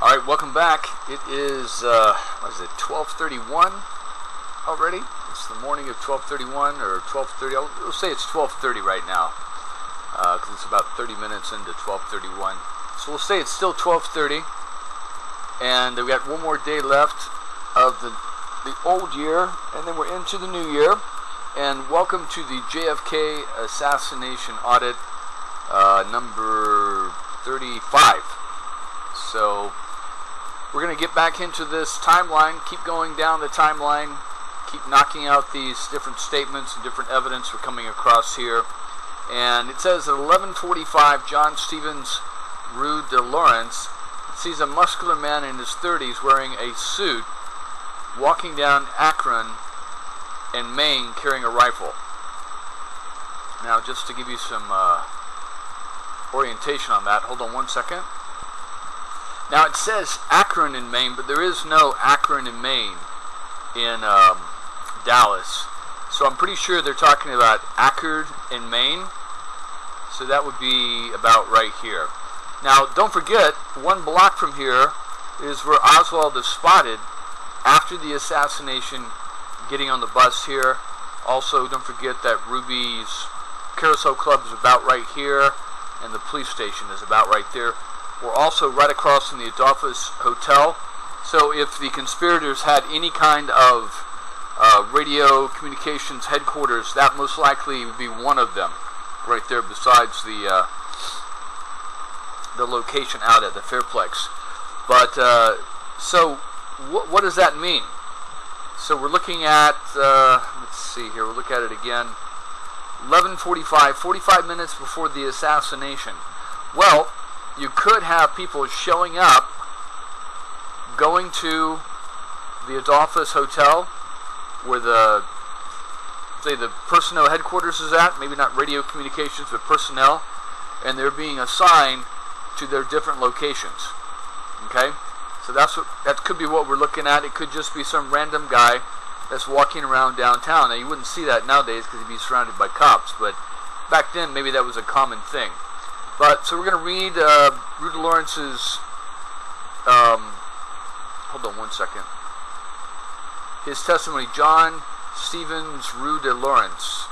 Alright, welcome back. It is, 12:31 already? It's the morning of 12:31 or 12:30. We'll say it's 12:30 right now because it's about 30 minutes into 12:31. So we'll say it's still 12:30, and we've got one more day left of the old year, and then we're into the new year. And welcome to the JFK Assassination Audit number 35. So we're going to get back into this timeline, keep going down the timeline, keep knocking out these different statements and different evidence we're coming across here. And it says at 11:45, John Stevens, Rue de Lawrence, sees a muscular man in his 30s wearing a suit walking down Akron in Maine carrying a rifle. Now, just to give you some orientation on that, hold on one second. Now, it says Akron in Maine, but there is no Akron in Maine in Dallas. So I'm pretty sure they're talking about Akron in Maine. So that would be about right here. Now, don't forget, 1 block from here is where Oswald is spotted after the assassination, getting on the bus here. Also, don't forget that Ruby's Carousel Club is about right here, and the police station is about right there. We're also right across from the Adolphus Hotel. So if the conspirators had any kind of radio communications headquarters, that most likely would be one of them right there, besides the location out at the Fairplex. But so what does that mean? So we're looking at, let's see here, we'll look at it again. 11:45, 45 minutes before the assassination. Well, you could have people showing up, going to the Adolphus Hotel, where the personnel headquarters is at, maybe not radio communications, but personnel, and they're being assigned to their different locations. Okay? So that could be what we're looking at. It could just be some random guy that's walking around downtown. Now, you wouldn't see that nowadays because he'd be surrounded by cops, but back then maybe that was a common thing. But so we're going to read Rue de Lawrence's, hold on one second, his testimony, John Stevens, Rue de Lawrence.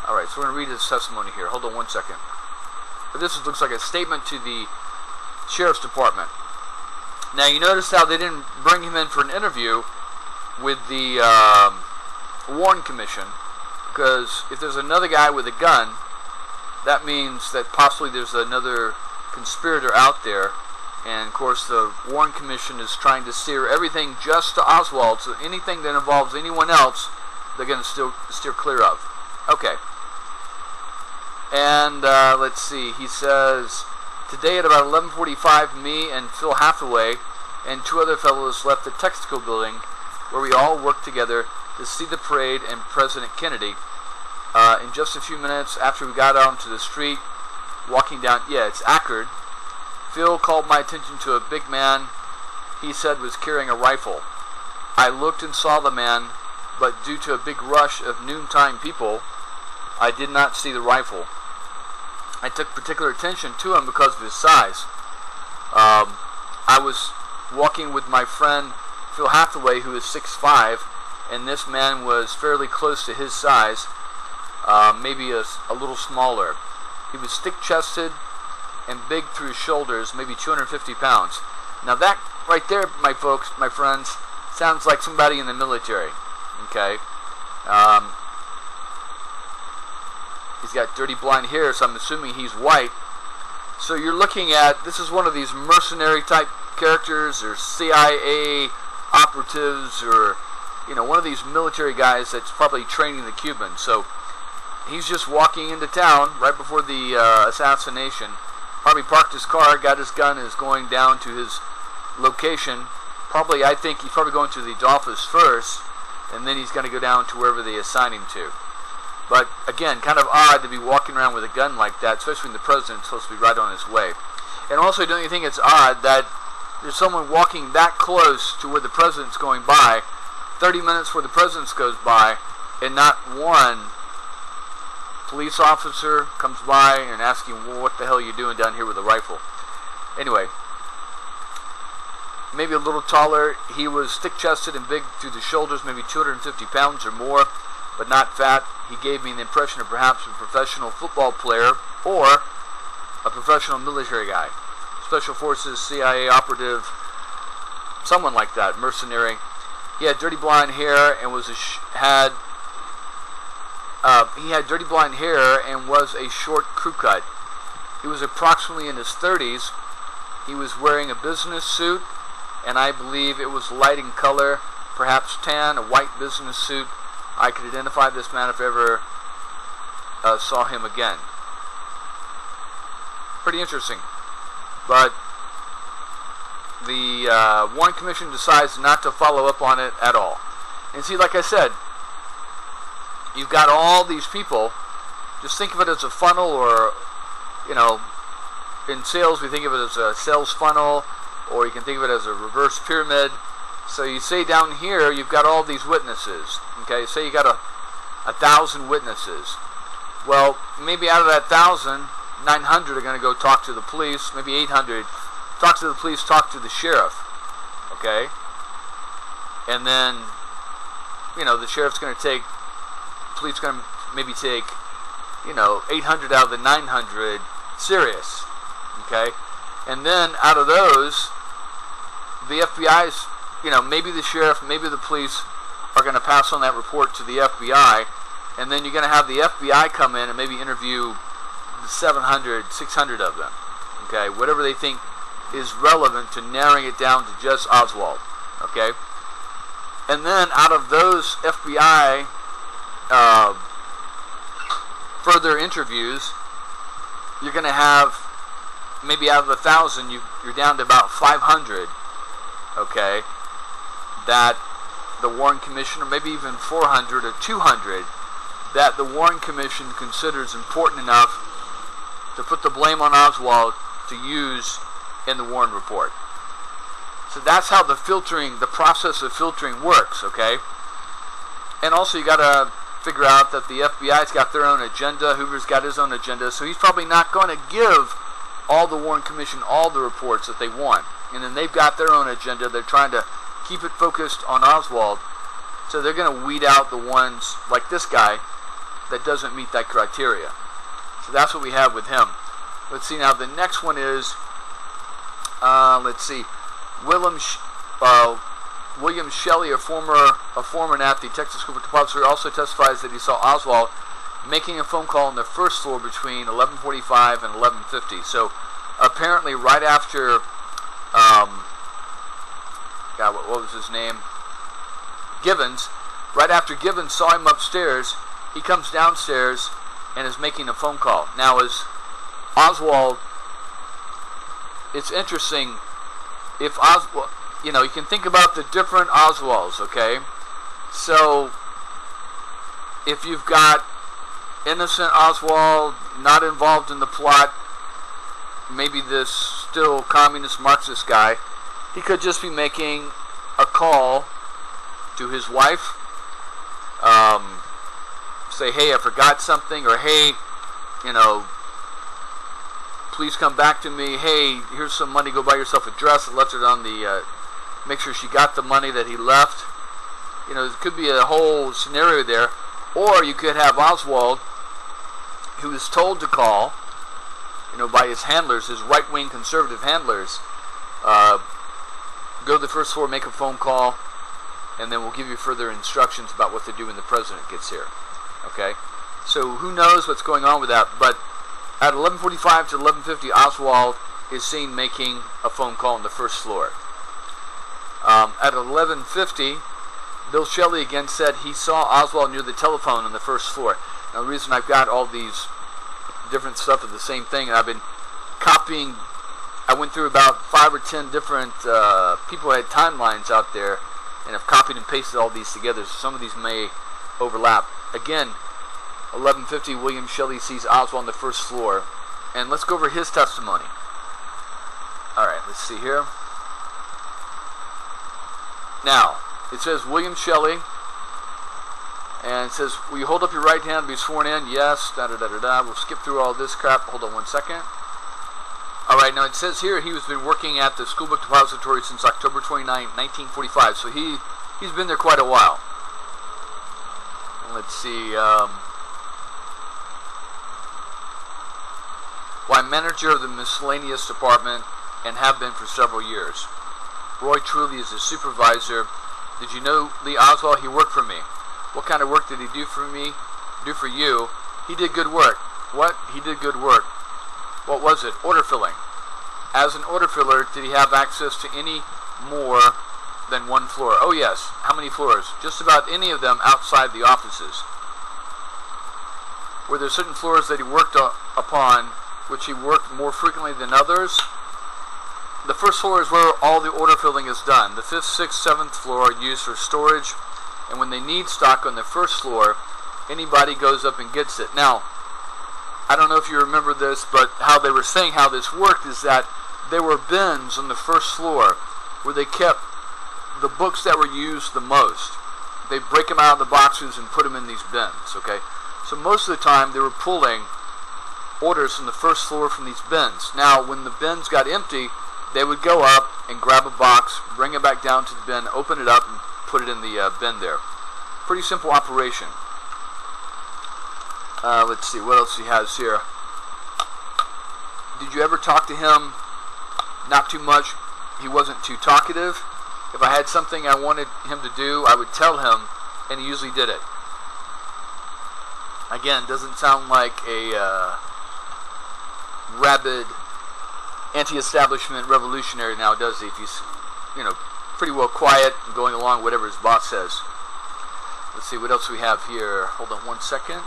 Alright, so we're going to read his testimony here. Hold on one second. But this looks like a statement to the Sheriff's Department. Now, you notice how they didn't bring him in for an interview with the Warren Commission, because if there's another guy with a gun, that means that possibly there's another conspirator out there, and of course the Warren Commission is trying to steer everything just to Oswald, so anything that involves anyone else, they're going to steer clear of. Okay. And let's see, he says, today at about 11:45, me and Phil Hathaway and 2 other fellows left the Texaco building where we all worked together to see the parade and President Kennedy. In just a few minutes after we got out onto the street, walking down, it's Akron, Phil called my attention to a big man he said was carrying a rifle. I looked and saw the man, but due to a big rush of noontime people, I did not see the rifle. I took particular attention to him because of his size. I was walking with my friend Phil Hathaway, who is 6'5", and this man was fairly close to his size. Maybe a little smaller. He was thick-chested and big through his shoulders, maybe 250 pounds. Now that right there, my folks, my friends, sounds like somebody in the military. Okay? He's got dirty blonde hair, so I'm assuming he's white. So you're looking at, this is one of these mercenary type characters, or CIA operatives, or one of these military guys that's probably training the Cubans. So he's just walking into town right before the assassination. Probably parked his car, got his gun, and is going down to his location. Probably, I think he's probably going to the Adolphus first, and then he's going to go down to wherever they assign him to. But again, kind of odd to be walking around with a gun like that, especially when the president's supposed to be right on his way. And also, don't you think it's odd that there's someone walking that close to where the president's going by, 30 minutes before the president goes by, and not one police officer comes by and asking, well, what the hell are you doing down here with a rifle? Anyway, maybe a little taller. He was thick-chested and big through the shoulders, maybe 250 pounds or more, but not fat. He gave me the impression of perhaps a professional football player or a professional military guy. Special Forces, CIA operative, someone like that, mercenary. He had dirty blonde hair and was dirty blonde hair and was a short crew cut. He was approximately in his 30s. He was wearing a business suit, and I believe it was light in color, perhaps tan, a white business suit. I could identify this man if I ever saw him again. Pretty interesting. But the Warren Commission decides not to follow up on it at all. And see, like I said, you've got all these people. Just think of it as a funnel, or, you know, in sales we think of it as a sales funnel, or you can think of it as a reverse pyramid. So you say down here you've got all these witnesses. Okay, say you got 1,000 witnesses. Well, maybe out of that 1,000, 900 are going to go talk to the police. Maybe 800 talk to the police, talk to the sheriff. Okay, and then, you know, the sheriff's going to take, police going to maybe take, you know, 800 out of the 900 serious. Okay, and then out of those, the FBI's, you know, maybe the sheriff, maybe the police are going to pass on that report to the FBI, and then you're going to have the FBI come in and maybe interview 700, 600 of them. Okay, whatever they think is relevant to narrowing it down to just Oswald. Okay, and then out of those FBI further interviews, you're going to have, maybe out of 1,000, you're down to about 500. Okay, that the Warren Commission, or maybe even 400 or 200, that the Warren Commission considers important enough to put the blame on Oswald to use in the Warren report. So that's how the process of filtering works. Okay, and also you got to figure out that the FBI's got their own agenda. Hoover's got his own agenda, so he's probably not going to give all the Warren Commission all the reports that they want. And then they've got their own agenda. They're trying to keep it focused on Oswald, so they're going to weed out the ones like this guy that doesn't meet that criteria. So that's what we have with him. Let's see now. The next one is, let's see, William Shelley, a foreman at the Texas Corporate Depository, also testifies that he saw Oswald making a phone call on the first floor between 11:45 and 11:50. So apparently, right after, what was his name? Givens. Right after Givens saw him upstairs, he comes downstairs and is making a phone call. Now, as Oswald, it's interesting. If Oswald, you know, you can think about the different Oswalds. Okay, so if you've got innocent Oswald, not involved in the plot, maybe this still communist Marxist guy, he could just be making a call to his wife, say, hey, I forgot something, or hey, you know, please come back to me, hey, here's some money, go buy yourself a dress, and left it on the, make sure she got the money that he left. You know, it could be a whole scenario there. Or you could have Oswald, who is told to call, you know, by his handlers, his right-wing conservative handlers, go to the first floor, make a phone call, and then we'll give you further instructions about what to do when the president gets here. Okay? So who knows what's going on with that, but at 11:45 to 11:50, Oswald is seen making a phone call on the first floor. At 11:50, Bill Shelley again said he saw Oswald near the telephone on the first floor. Now, the reason I've got all these different stuff of the same thing, and I've been copying, I went through about 5 or 10 different people who had timelines out there, and I've copied and pasted all these together, so some of these may overlap. Again, 11:50, William Shelley sees Oswald on the first floor. And let's go over his testimony. Alright, let's see here. Now, it says William Shelley, and it says, will you hold up your right hand and be sworn in? Yes, da-da-da-da-da. We'll skip through all this crap. Hold on one second. Alright, now it says here he has been working at the school book depository since October 29, 1945. So he's been there quite a while. Let's see. Well, I'm manager of the miscellaneous department and have been for several years. Roy Truly is the supervisor. Did you know Lee Oswald? He worked for me. What kind of work did he do for me? Do for you? He did good work. What? He did good work. What was it? Order filling. As an order filler, did he have access to any more than one floor? Oh yes. How many floors? Just about any of them outside the offices. Were there certain floors that he worked upon which he worked more frequently than others? The first floor is where all the order filling is done. The 5th, 6th, 7th floor are used for storage, and when they need stock on the first floor, anybody goes up and gets it. Now, I don't know if you remember this, but how they were saying how this worked is that there were bins on the first floor where they kept the books that were used the most. They break them out of the boxes and put them in these bins, okay? So most of the time they were pulling orders from the first floor from these bins. Now, when the bins got empty, they would go up and grab a box, bring it back down to the bin, open it up, and put it in the bin there. Pretty simple operation. Let's see, what else he has here. Did you ever talk to him? Not too much. He wasn't too talkative. If I had something I wanted him to do, I would tell him, and he usually did it. Again, doesn't sound like a rabid anti-establishment revolutionary now, does he? If he's, pretty well quiet and going along whatever his boss says. Let's see what else we have here. Hold on one second.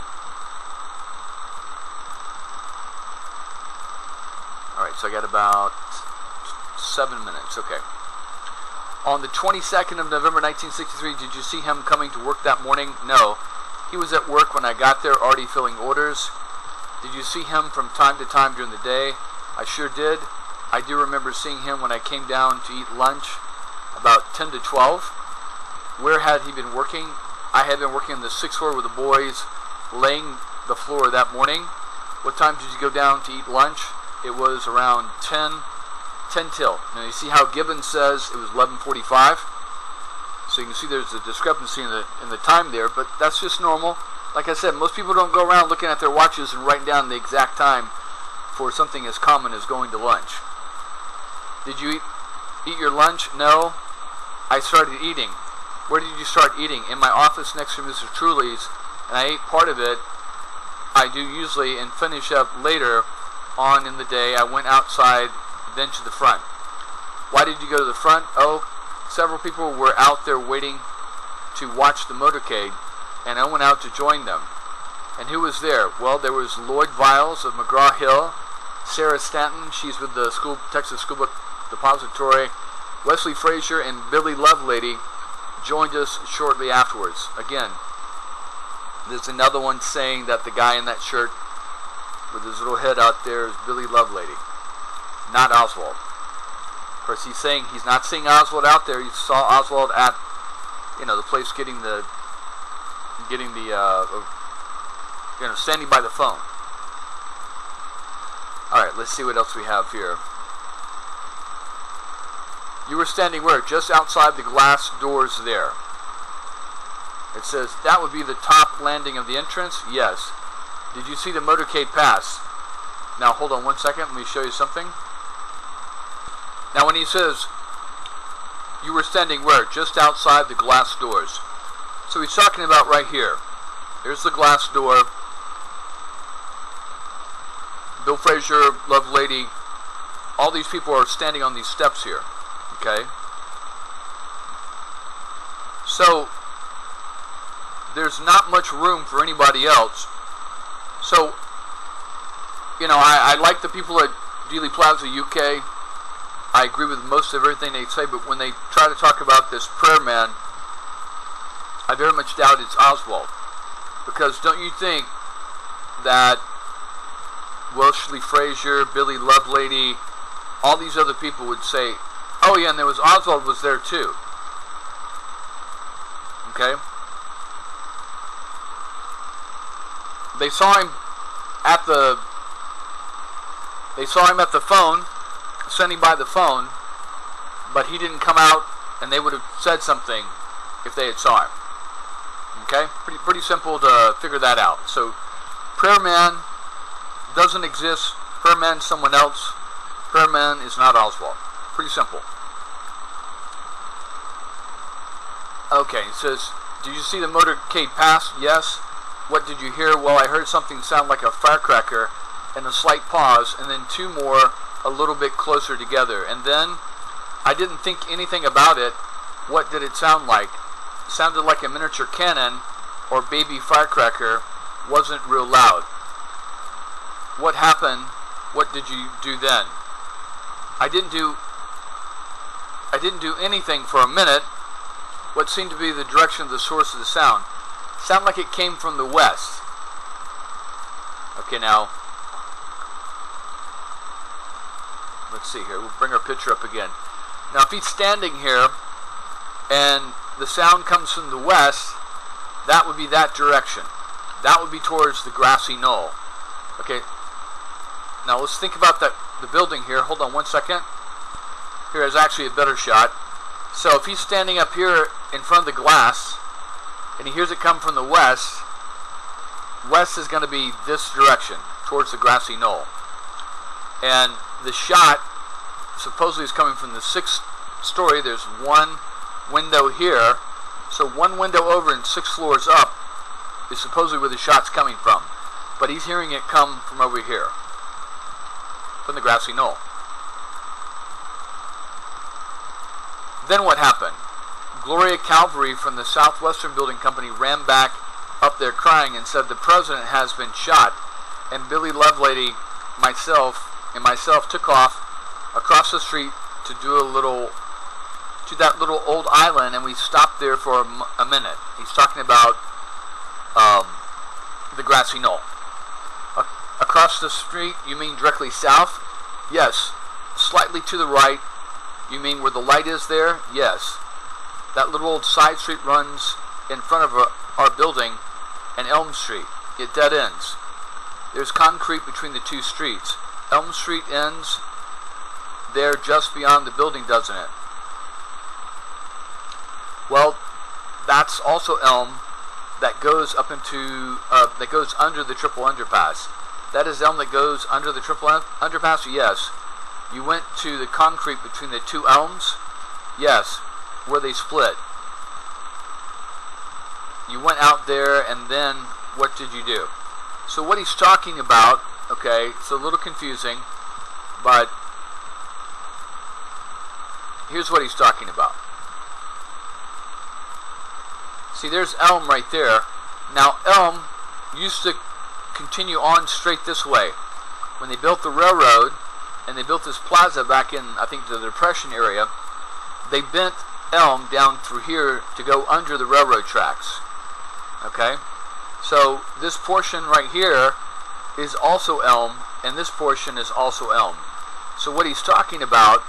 Alright, so I got about 7 minutes. Okay. On the 22nd of November 1963, did you see him coming to work that morning? No. He was at work when I got there, already filling orders. Did you see him from time to time during the day? I sure did. I do remember seeing him when I came down to eat lunch about 10 to 12. Where had he been working? I had been working on the 6th floor with the boys, laying the floor that morning. What time did you go down to eat lunch? It was around 10 till. Now you see how Gibbons says it was 11:45? So you can see there's a discrepancy in the time there, but that's just normal. Like I said, most people don't go around looking at their watches and writing down the exact time for something as common as going to lunch. Did you eat your lunch? No. I started eating. Where did you start eating? In my office next to Mr. Truly's, and I ate part of it. I do usually, and finish up later on in the day. I went outside, then to the front. Why did you go to the front? Oh, several people were out there waiting to watch the motorcade, and I went out to join them. And who was there? Well, there was Lloyd Viles of McGraw-Hill, Sarah Stanton, she's with the Texas School Book Depository, Wesley Frazier, and Billy Lovelady joined us shortly afterwards. Again, there's another one saying that the guy in that shirt with his little head out there is Billy Lovelady, not Oswald. Of course, he's not seeing Oswald out there. He saw Oswald at, the place getting the standing by the phone. All right, let's see what else we have here. You were standing where? Just outside the glass doors there. It says, that would be the top landing of the entrance? Yes. Did you see the motorcade pass? Now, hold on one second. Let me show you something. Now, when he says, you were standing where? Just outside the glass doors. So he's talking about right here. Here's the glass door. Bill Frazier, Lovelady, all these people are standing on these steps here. Okay? So, there's not much room for anybody else. So, I like the people at Dealey Plaza UK. I agree with most of everything they say, but when they try to talk about this prayer man, I very much doubt it's Oswald. Because don't you think that Wesley Frazier, Billy Lovelady, all these other people would say, oh yeah, and there was Oswald was there too. Okay? They saw him at the phone, standing by the phone, but he didn't come out, and they would have said something if they had saw him. Okay? Pretty simple to figure that out. So, prayer man doesn't exist. Prayer man is someone else. Prayer man is not Oswald. Pretty simple. Okay, it says, did you see the motorcade pass? Yes. What did you hear? Well, I heard something sound like a firecracker, and a slight pause, and then two more a little bit closer together. And then, I didn't think anything about it. What did it sound like? It sounded like a miniature cannon or baby firecracker. Wasn't real loud. What happened? What did you do then? I didn't do anything for a minute. What seemed to be the direction of the source of the sound? Sounded like it came from the west. Okay, now let's see here. We'll bring our picture up again. Now, if he's standing here and the sound comes from the west, that would be that direction. That would be towards the grassy knoll. Okay. Now let's think about the building here. Hold on one second. Here is actually a better shot. So if he's standing up here in front of the glass and he hears it come from the west, west is going to be this direction, towards the grassy knoll. And the shot supposedly is coming from the 6th story. There's one window here. So one window over and 6 floors up is supposedly where the shot's coming from. But he's hearing it come from over here, from the grassy knoll. Then what happened? Gloria Calvary from the Southwestern Building Company ran back up there crying and said the president has been shot. And Billy Lovelady, myself took off across the street to that little old island, and we stopped there for a minute. He's talking about the grassy knoll. Across the street, you mean directly south? Yes. Slightly to the right, you mean where the light is there? Yes. That little old side street runs in front of our building and Elm Street. It dead ends. There's concrete between the two streets. Elm Street ends there just beyond the building, doesn't it? Well, that's also Elm that goes up into that goes under the triple underpass. That is Elm that goes under the triple underpass? Yes. You went to the concrete between the two elms? Yes. Where they split. You went out there, and then what did you do? So what he's talking about, okay, it's a little confusing, but here's what he's talking about. See, there's Elm right there. Now, Elm used to continue on straight this way. When they built the railroad, and they built this plaza back in, I think, the Depression area, they bent Elm down through here to go under the railroad tracks. Okay? So, this portion right here is also Elm, and this portion is also Elm. So what he's talking about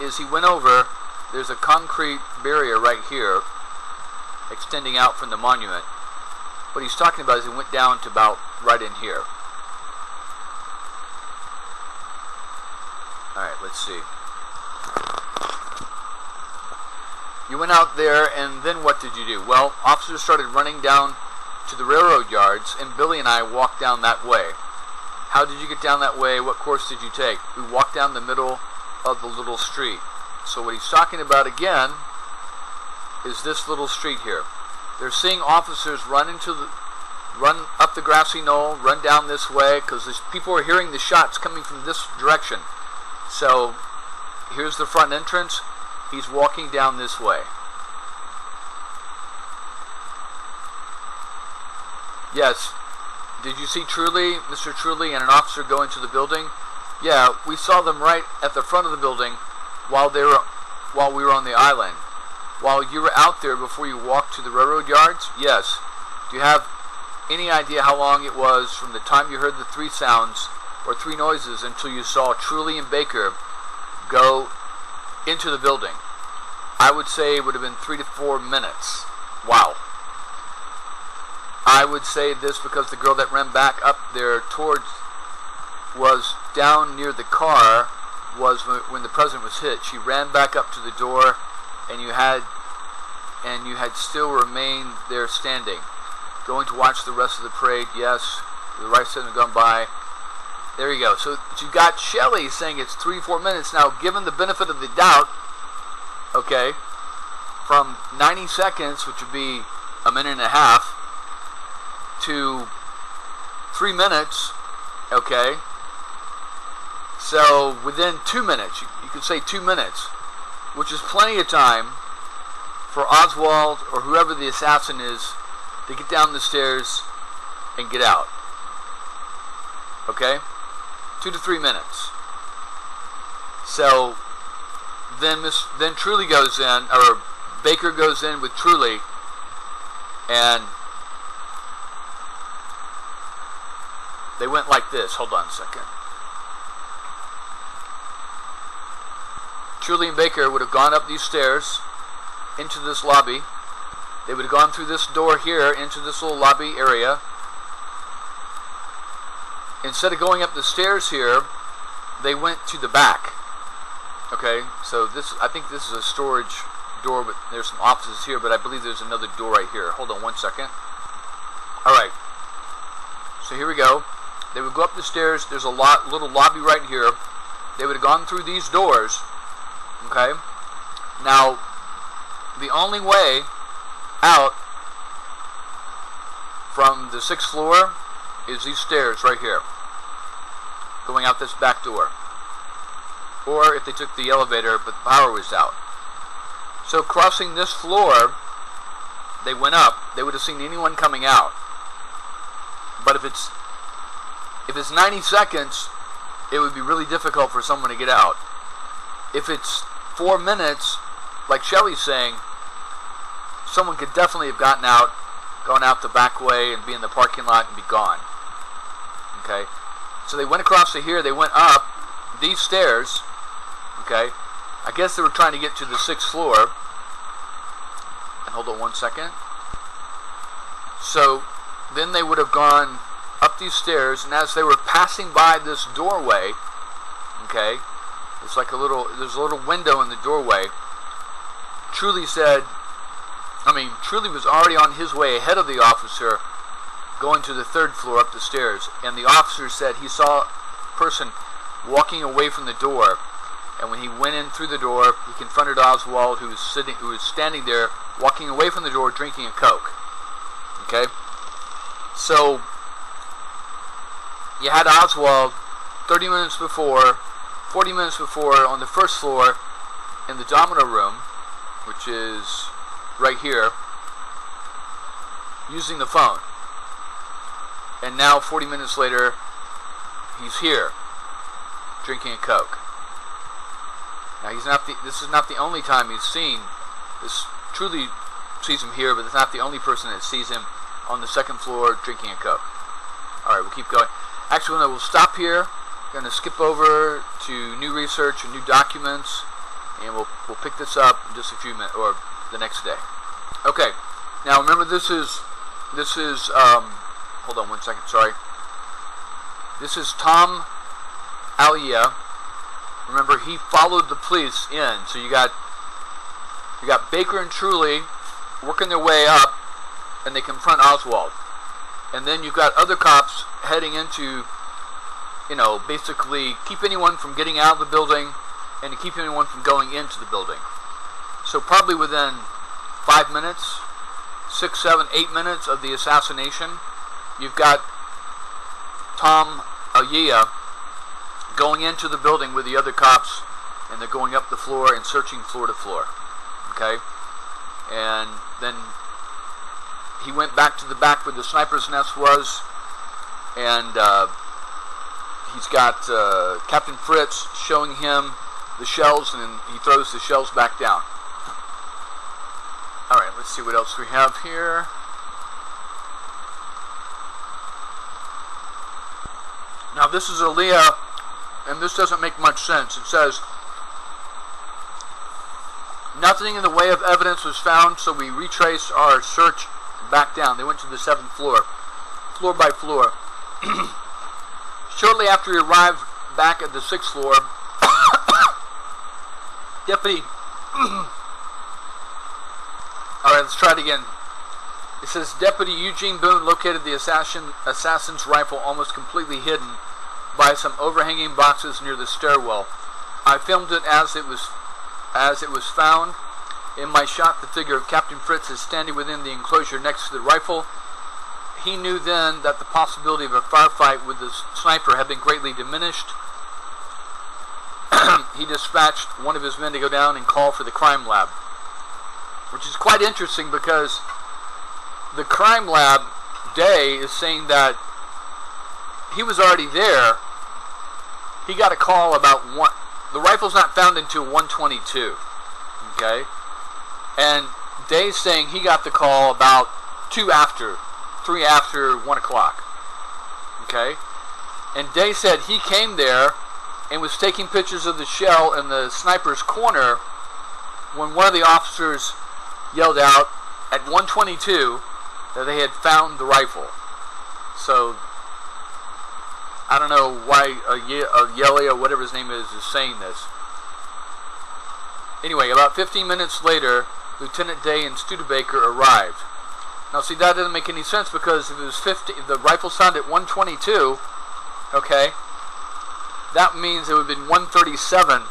is he went over, there's a concrete barrier right here, extending out from the monument. What he's talking about is he went down to about right in here. Alright, let's see. You went out there, and then what did you do? Well, officers started running down to the railroad yards, and Billy and I walked down that way. How did you get down that way? What course did you take? We walked down the middle of the little street. So what he's talking about again is this little street here. They're seeing officers run up the grassy knoll, run down this way, because people are hearing the shots coming from this direction. So here's the front entrance. He's walking down this way. Yes. Did you see Truly, Mr. Truly, and an officer go into the building? Yeah, we saw them right at the front of the building while we were on the island. While you were out there before you walked to the railroad yards? Yes. Do you have any idea how long it was from the time you heard the 3 sounds or 3 noises until you saw Truly and Baker go into the building? I would say it would have been 3 to 4 minutes. Wow. I would say this because the girl that ran back up there was down near the car was when the president was hit. She ran back up to the door, and you had still remained there standing, going to watch the rest of the parade. Yes, the right side had gone by. There you go. So you got Shelley saying it's 3-4 minutes. Now, given the benefit of the doubt, okay, from 90 seconds, which would be a minute and a half, to 3 minutes, okay, so within 2 minutes, you could say 2 minutes, which is plenty of time for Oswald or whoever the assassin is to get down the stairs and get out. Okay? 2 to 3 minutes. So then Truly goes in, or Baker goes in with Truly, and they went like this. Hold on a second. Truly and Baker would have gone up these stairs into this lobby. They would have gone through this door here into this little lobby area. Instead of going up the stairs here, they went to the back. Okay, so I think this is a storage door, but there's some offices here, but I believe there's another door right here. Hold on 1 second. Alright, so here we go. They would go up the stairs. There's a little lobby right here. They would have gone through these doors. Okay, now the only way out from the 6th floor is these stairs right here, going out this back door, or if they took the elevator but the power was out. So crossing this floor, they went up, they would have seen anyone coming out. But if it's 90 seconds, it would be really difficult for someone to get out. If it's 4 minutes, like Shelley's saying, someone could definitely have gotten out, gone out the back way and be in the parking lot and be gone. Okay, so they went across to here, they went up these stairs. Okay, I guess they were trying to get to the 6th floor. And hold on 1 second. So then they would have gone up these stairs, and as they were passing by this doorway, okay, it's like there's a little window in the doorway. Truly was already on his way ahead of the officer, going to the 3rd floor up the stairs, and the officer said he saw a person walking away from the door, and when he went in through the door, he confronted Oswald, who was standing there, walking away from the door, drinking a Coke. Okay, so you had Oswald 40 minutes before on the 1st floor in the domino room, which is right here, using the phone. And now 40 minutes later, he's here, drinking a Coke. Now this is not the only time he's seen this. Truly sees him here, but it's not the only person that sees him on the 2nd floor drinking a Coke. Alright, we'll keep going. Actually, we'll stop here. We're going to skip over to new research and new documents, and we'll pick this up in just a few minutes, or the next day. Okay, now remember this is hold on 1 second, sorry. This is Tom Alia. Remember, he followed the police in, so you got Baker and Truly working their way up, and they confront Oswald. And then you've got other cops heading into, basically keep anyone from getting out of the building and to keep anyone from going into the building. So probably within 5 minutes, 6, 7, 8 minutes of the assassination, you've got Tom Alia going into the building with the other cops, and they're going up the floor and searching floor to floor. Okay? And then he went back to the back where the sniper's nest was, and he's got Captain Fritz showing him the shells, and then he throws the shells back down. Alright, let's see what else we have here. Now this is Aaliyah, and this doesn't make much sense. It says, nothing in the way of evidence was found, so we retraced our search back down. They went to the 7th floor, floor by floor. Shortly after we arrived back at the 6th floor, Deputy. Alright, let's try it again. It says, Deputy Eugene Boone located the assassin's rifle almost completely hidden by some overhanging boxes near the stairwell. I filmed it as it was found. In my shot, the figure of Captain Fritz is standing within the enclosure next to the rifle. He knew then that the possibility of a firefight with the sniper had been greatly diminished. He dispatched one of his men to go down and call for the crime lab, which is quite interesting because the crime lab, Day, is saying that he was already there. He got a call about the rifle's not found until 1:22, okay? And Day's saying he got the call about 3 after 1 o'clock, okay? And Day said he came there and was taking pictures of the shell in the sniper's corner when one of the officers yelled out at 1:22 that they had found the rifle. So I don't know why Yelly or whatever his name is saying this. Anyway, about 15 minutes later, Lieutenant Day and Studebaker arrived. Now, see, that doesn't make any sense because if it was if the rifle's found at 1:22, okay, that means it would have been 1:37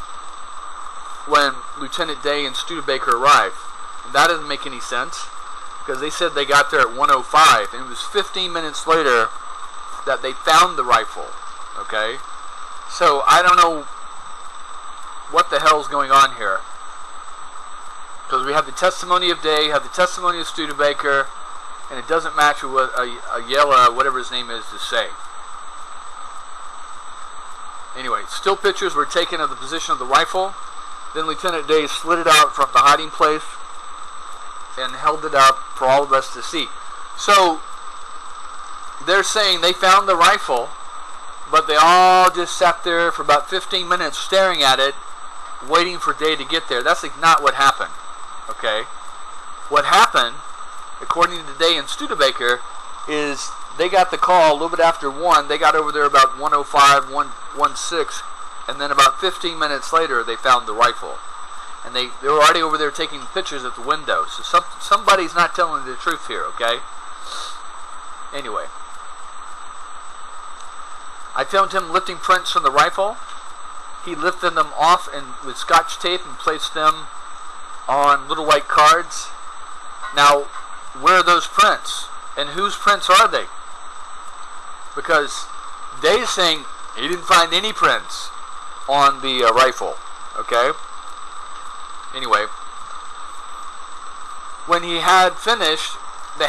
when Lieutenant Day and Studebaker arrived. And that doesn't make any sense because they said they got there at 1:05, and it was 15 minutes later that they found the rifle, okay? So I don't know what the hell's going on here, because we have the testimony of Day, have the testimony of Studebaker, and it doesn't match with what Yella, whatever his name is saying. Anyway, still pictures were taken of the position of the rifle. Then Lieutenant Day slid it out from the hiding place and held it up for all of us to see. So they're saying they found the rifle, but they all just sat there for about 15 minutes staring at it, waiting for Day to get there. That's like not what happened, okay? What happened, according to Day and Studebaker, is they got the call a little bit after 1. They got over there about 1:05, 1:16, and then about 15 minutes later they found the rifle. And they were already over there taking pictures at the window. So somebody's not telling the truth here, okay? Anyway, I filmed him lifting prints from the rifle. He lifted them off and with scotch tape and placed them on little white cards. Now, where are those prints? And whose prints are they? Because Day's saying he didn't find any prints on the rifle, okay? Anyway, when he had finished, he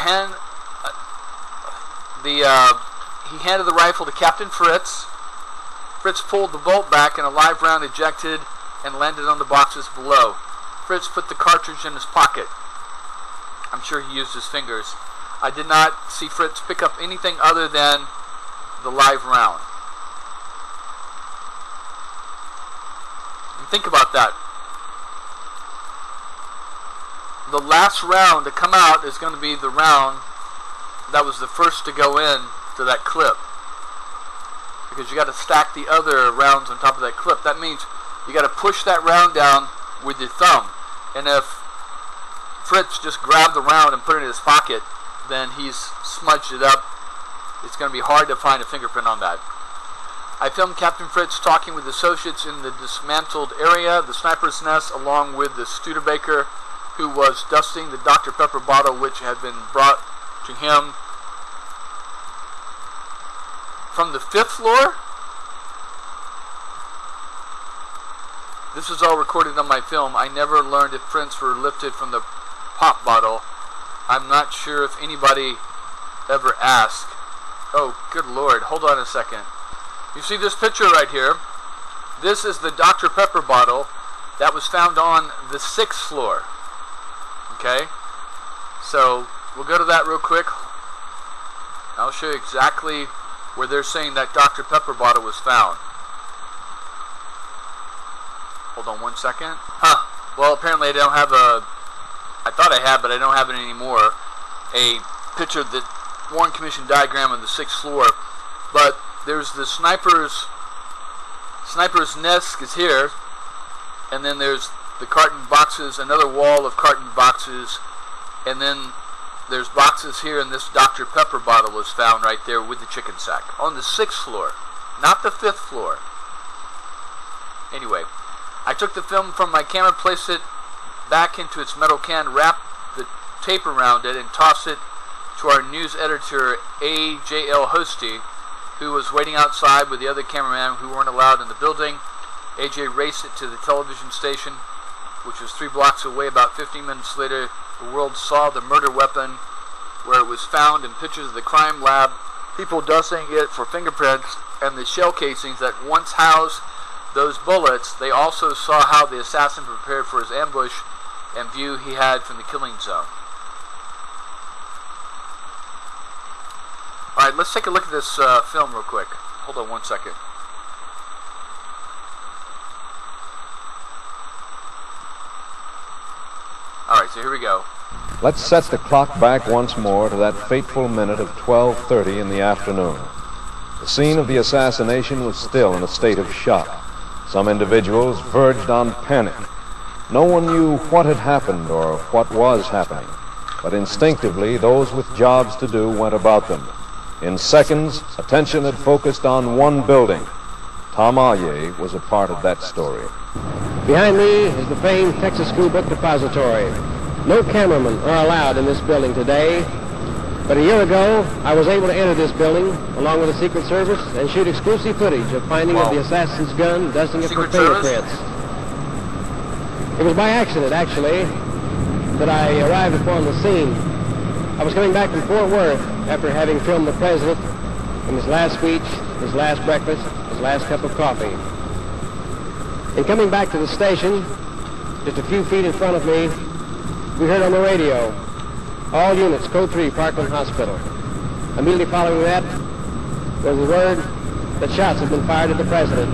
handed the rifle to Captain Fritz. Fritz pulled the bolt back and a live round ejected and landed on the boxes below. Fritz put the cartridge in his pocket. I'm sure he used his fingers. I did not see Fritz pick up anything other than the live round. And think about that. The last round to come out is going to be the round that was the first to go in to that clip, because you got to stack the other rounds on top of that clip. That means you got to push that round down with your thumb, and if Fritz just grabbed the round and put it in his pocket, then he's smudged it up. It's going to be hard to find a fingerprint on that. I filmed Captain Fritz talking with associates in the dismantled area, the sniper's nest, along with the Studebaker, who was dusting the Dr. Pepper bottle which had been brought to him from the 5th floor. This was all recorded on my film. I never learned if prints were lifted from the pop bottle. I'm not sure if anybody ever asked. Oh, good Lord. Hold on a second. You see this picture right here? This is the Dr. Pepper bottle that was found on the 6th floor. Okay? So, we'll go to that real quick. I'll show you exactly where they're saying that Dr. Pepper bottle was found. Hold on one second. Well, apparently I don't have I thought I had, but I don't have it anymore. A picture of the Warren Commission diagram of the 6th floor. But there's the sniper's nest is here, and then there's the carton boxes, another wall of carton boxes, and then there's boxes here, and this Dr. Pepper bottle was found right there with the chicken sack on the 6th floor, not the 5th floor. Anyway, I took the film from my camera, placed it back into its metal can, wrapped the tape around it, and tossed it to our news editor, A.J.L. Hosty, who was waiting outside with the other cameraman who weren't allowed in the building. A.J. raced it to the television station, which was 3 blocks away. About 15 minutes later, the world saw the murder weapon, where it was found, in pictures of the crime lab, people dusting it for fingerprints, and the shell casings that once housed those bullets. They also saw how the assassin prepared for his ambush and view he had from the killing zone. Alright, let's take a look at this film real quick. Hold on one second. Alright, so here we go. Let's set the clock back once more to that fateful minute of 12:30 in the afternoon. The scene of the assassination was still in a state of shock. Some individuals verged on panic. No one knew what had happened or what was happening, but instinctively those with jobs to do went about them. In seconds, attention had focused on one building. Tom Allier was a part of that story. Behind me is the famed Texas School Book Depository. No cameramen are allowed in this building today, but a year ago I was able to enter this building along with the Secret Service and shoot exclusive footage of finding of the assassin's gun, dusting it for fingerprints. It was by accident, actually, that I arrived upon the scene. I was coming back from Fort Worth after having filmed the president in his last speech, his last breakfast, his last cup of coffee. In coming back to the station, just a few feet in front of me, we heard on the radio, all units, Code 3, Parkland Hospital. Immediately following that was the word that shots had been fired at the president.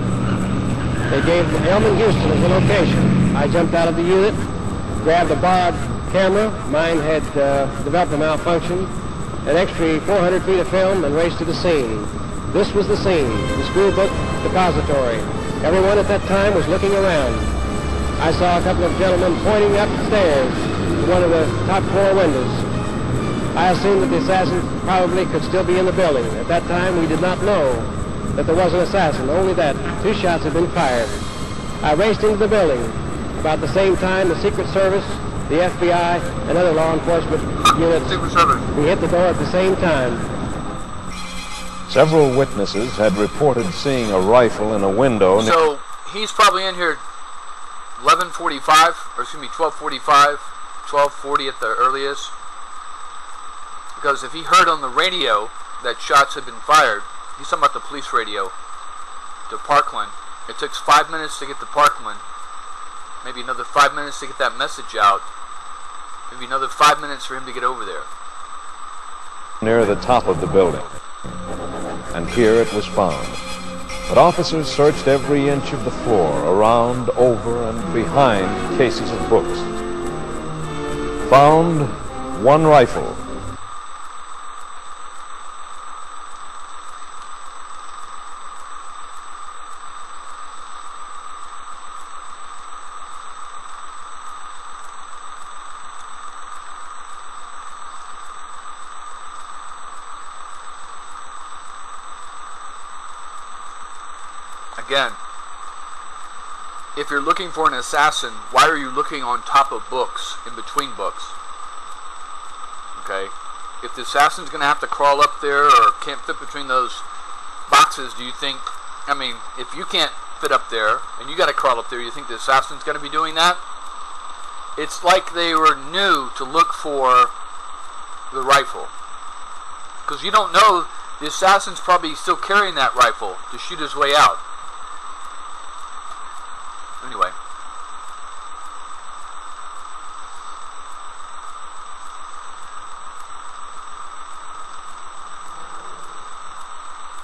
They gave Elman, Houston as the location. I jumped out of the unit, grabbed a borrowed camera. Mine had developed a malfunction, an extra 400 feet of film, and raced to the scene. This was the scene, the school book depository. Everyone at that time was looking around. I saw a couple of gentlemen pointing upstairs to one of the top floor windows. I assumed that the assassin probably could still be in the building. At that time, we did not know that there was an assassin, only that 2 shots had been fired. I raced into the building. About the same time, the Secret Service, the FBI, and other law enforcement units, we hit the door at the same time. Several witnesses had reported seeing a rifle in a window. So he's probably in here 11:45, or excuse me, 12:45, 12:40 at the earliest. Because if he heard on the radio that shots had been fired, he's talking about the police radio to Parkland. It took 5 minutes to get to Parkland. Maybe another 5 minutes to get that message out. Maybe another 5 minutes for him to get over there. Near the top of the building. And here it was found. But officers searched every inch of the floor, around, over, and behind cases of books. Found one rifle. Again, if you're looking for an assassin, why are you looking on top of books, in between books? Okay? If the assassin's going to have to crawl up there or can't fit between those boxes, do you think, I mean, if you can't fit up there and you got to crawl up there, you think the assassin's going to be doing that? It's like they were new to look for the rifle. Because you don't know, the assassin's probably still carrying that rifle to shoot his way out. Anyway.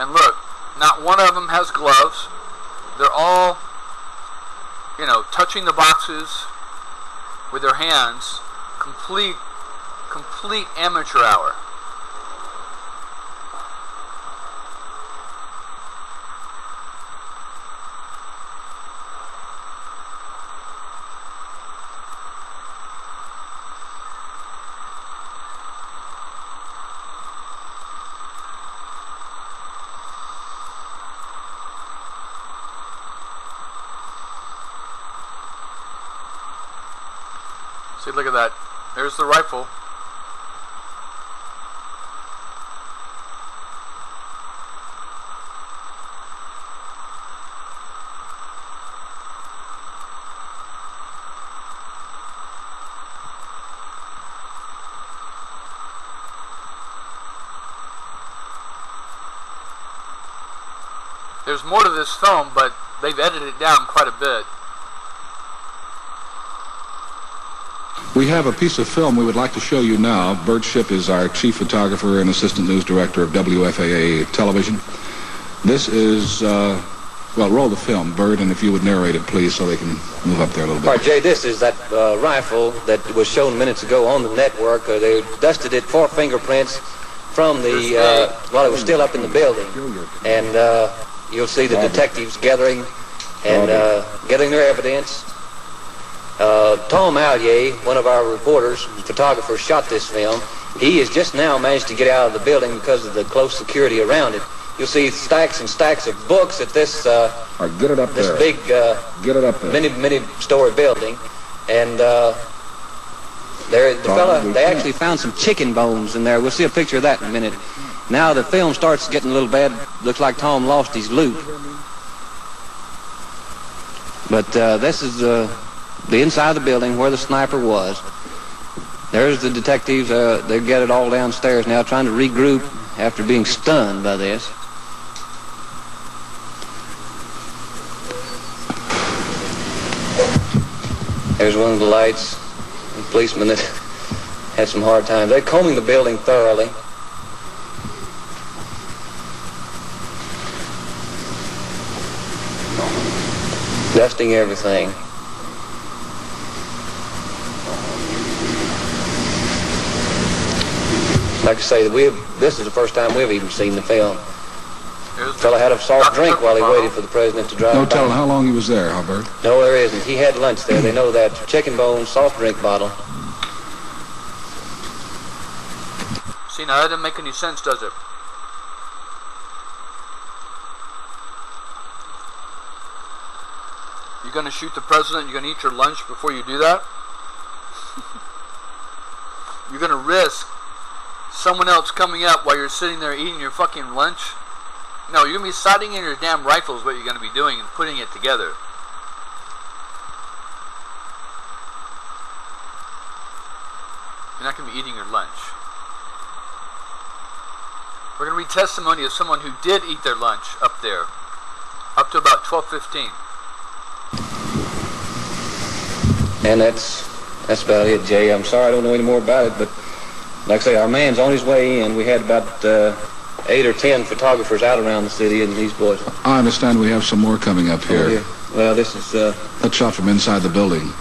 And look, not one of them has gloves. They're all, you know, touching the boxes with their hands. Complete amateur hour. See, look at that. There's the rifle. There's more to this film, but they've edited it down quite a bit. We have a piece of film we would like to show you now. Bert Shipp is our chief photographer and assistant news director of WFAA television. This is, well, roll the film, Bert, and if you would narrate it, please, so they can move up there a little bit. All right, Jay, this is that rifle that was shown minutes ago on the network. They dusted it for fingerprints from the, while it was still up in the building. And you'll see the detectives gathering and getting their evidence. Tom Allier, one of our reporters, photographers, shot this film. He has just now managed to get out of the building because of the close security around it. You'll see stacks and stacks of books at this get it up this there. Big Get it up there. many story building, and they actually found some chicken bones in there. We'll see a picture of that in a minute. Now the film starts getting a little bad. Looks like Tom lost his loot. But this is the inside of the building where the sniper was. There's the detectives. They get it all downstairs now, trying to regroup after being stunned by this. There's one of the lights. The policeman that had some hard times. They're combing the building thoroughly. Dusting everything. Like I say, this is the first time we've even seen the film. The fellow had a soft drink while he waited for the president to drive by. No telling how long he was there, huh, Bert? No, there isn't. He had lunch there. They know that. Chicken bone, soft drink bottle. See, now that doesn't make any sense, does it? You're going to shoot the president, you're going to eat your lunch before you do that? You're going to risk someone else coming up while you're sitting there eating your fucking lunch? No, you're going to be sighting in your damn rifle is what you're going to be doing and putting it together. You're not going to be eating your lunch. We're going to read testimony of someone who did eat their lunch up there, up to about 12:15. And that's about it, Jay. I'm sorry I don't know any more about it, but like I say, our man's on his way in. We had about 8 or 10 photographers out around the city, and these boys. I understand we have some more coming up here. Oh, yeah. Well, this is... That shot from inside the building.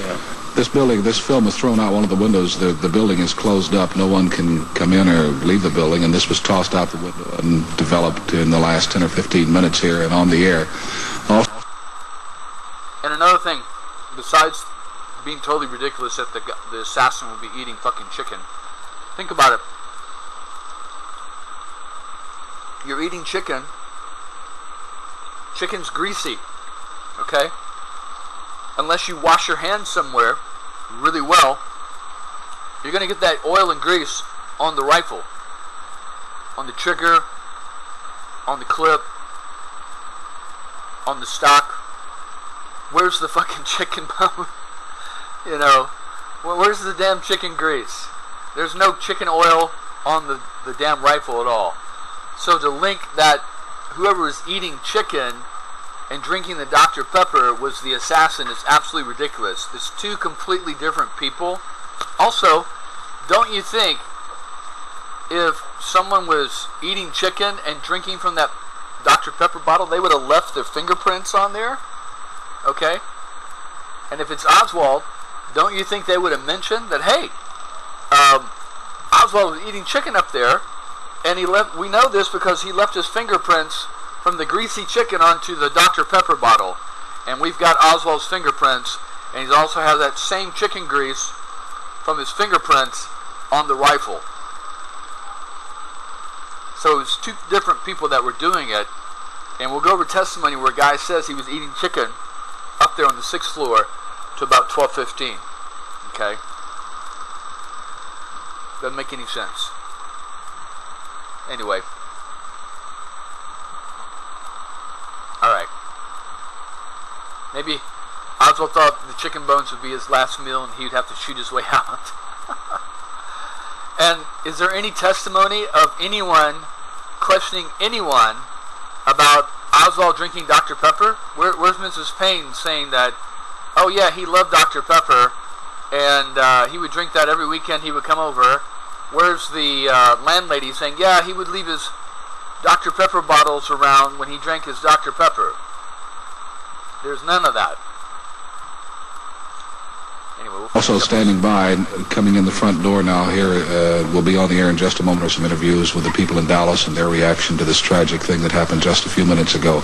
Yeah. This film was thrown out one of the windows. The building is closed up. No one can come in or leave the building, and this was tossed out the window and developed in the last 10 or 15 minutes here and on the air. Also, and another thing, besides being totally ridiculous that the assassin will be eating fucking chicken, think about it. You're eating chicken. Chicken's greasy, okay? Unless you wash your hands somewhere really well, you're going to get that oil and grease on the rifle, on the trigger, on the clip, on the stock. Where's the fucking chicken bone? You know, where's the damn chicken grease? There's no chicken oil on the damn rifle at all. So to link that whoever was eating chicken and drinking the Dr. Pepper was the assassin is absolutely ridiculous. It's two completely different people. Also, don't you think if someone was eating chicken and drinking from that Dr. Pepper bottle, they would have left their fingerprints on there? Okay? And if it's Oswald, don't you think they would have mentioned that, hey, Oswald was eating chicken up there, and he left. We know this because he left his fingerprints from the greasy chicken onto the Dr. Pepper bottle, and we've got Oswald's fingerprints, and he also has that same chicken grease from his fingerprints on the rifle. So it was two different people that were doing it, and we'll go over testimony where a guy says he was eating chicken up there on the 6th floor to about 12:15. Okay? Doesn't make any sense. Anyway. Alright. Maybe Oswald thought the chicken bones would be his last meal and he would have to shoot his way out. And is there any testimony of anyone questioning anyone about Oswald drinking Dr. Pepper? Where's Mrs. Payne saying that, oh yeah, he loved Dr. Pepper and he would drink that every weekend he would come over? Where's the landlady saying, yeah, he would leave his Dr. Pepper bottles around when he drank his Dr. Pepper? There's none of that. Anyway, Also standing by, coming in the front door now here, we'll be on the air in just a moment with some interviews with the people in Dallas and their reaction to this tragic thing that happened just a few minutes ago,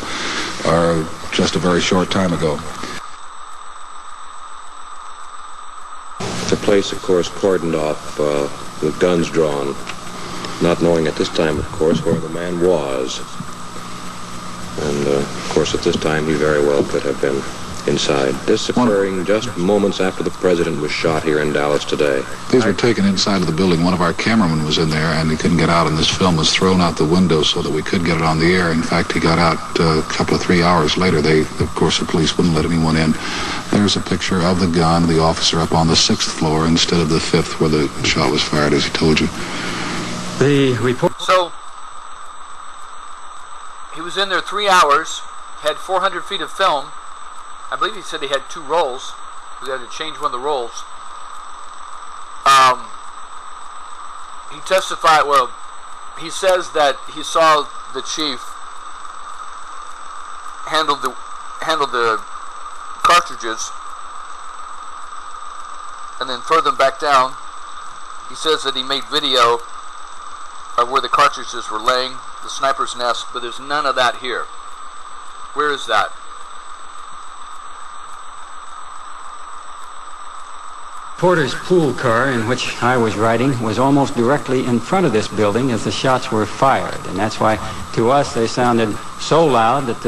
or just a very short time ago. The place, of course, cordoned off with guns drawn, not knowing at this time, of course, where the man was. And, of course, at this time, he very well could have been inside. This occurring just moments after the president was shot here in Dallas today. These were taken inside of the building. One of our cameramen was in there, and he couldn't get out, and this film was thrown out the window so that we could get it on the air. In fact, he got out a couple of 3 hours later. Of course, the police wouldn't let anyone in. There's a picture of the gun, the officer up on the 6th floor instead of the 5th where the shot was fired, as he told you. The report... So, he was in there 3 hours, had 400 feet of film. I believe he said he had 2 rolls. He had to change one of the rolls. He testified, well, he says that he saw the chief handle the cartridges and then throw them back down. He says that he made video of where the cartridges were laying, the sniper's nest, but there's none of that here. Where is that? Porter's pool car, in which I was riding, was almost directly in front of this building as the shots were fired. And that's why, to us, they sounded so loud that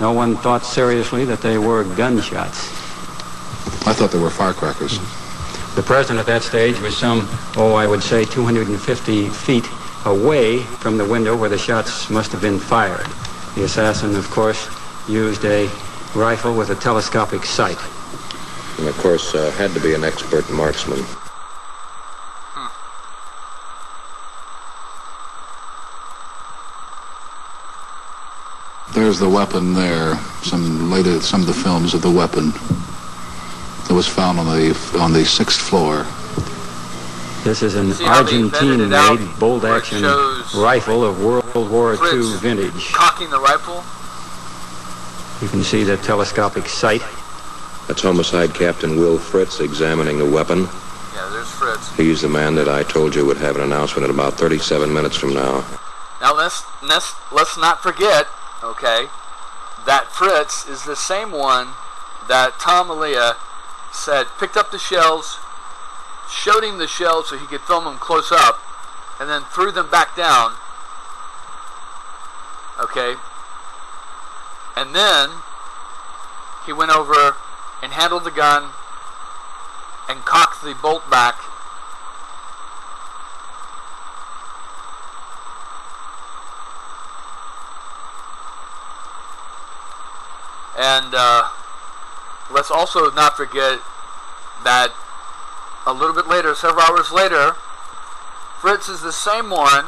no one thought seriously that they were gunshots. I thought they were firecrackers. The president at that stage was I would say 250 feet away from the window where the shots must have been fired. The assassin, of course, used a rifle with a telescopic sight. And, of course, had to be an expert marksman. There's the weapon there. Some of the films of the weapon that was found on the 6th floor. This is an Argentine-made bolt-action rifle of World War II vintage. Cocking the rifle. You can see the telescopic sight. That's Homicide Captain Will Fritz examining the weapon. Yeah, there's Fritz. He's the man that I told you would have an announcement in about 37 minutes from now. Now let's not forget, okay, that Fritz is the same one that Tom Malia said picked up the shells, showed him the shells so he could film them close up, and then threw them back down. Okay? And then he went over and handled the gun and cocked the bolt back. And let's also not forget that a little bit later, several hours later, Fritz is the same one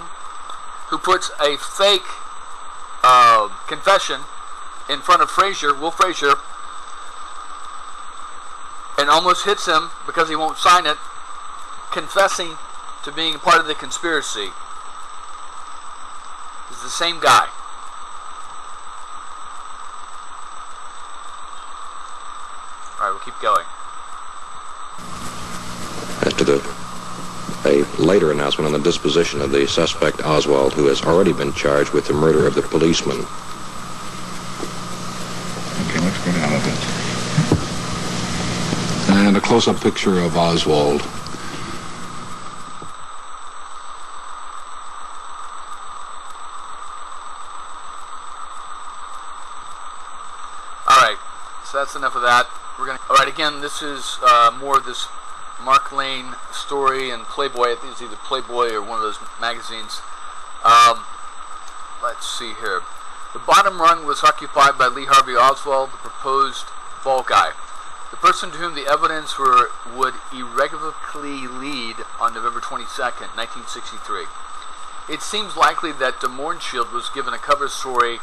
who puts a fake confession in front of Will Frazier, and almost hits him because he won't sign it, confessing to being part of the conspiracy. He's the same guy. Alright, we'll keep going. As to a later announcement on the disposition of the suspect Oswald, who has already been charged with the murder of the policeman. Okay, let's go down a bit. And a close-up picture of Oswald. Alright, so that's enough of that. Alright, again, this is more of this Mark Lane story in Playboy. I think it's either Playboy or one of those magazines. Let's see here. The bottom rung was occupied by Lee Harvey Oswald, the proposed fall guy, the person to whom the evidence would irrevocably lead on November 22nd, 1963. It seems likely that de Mohrenschildt was given a cover story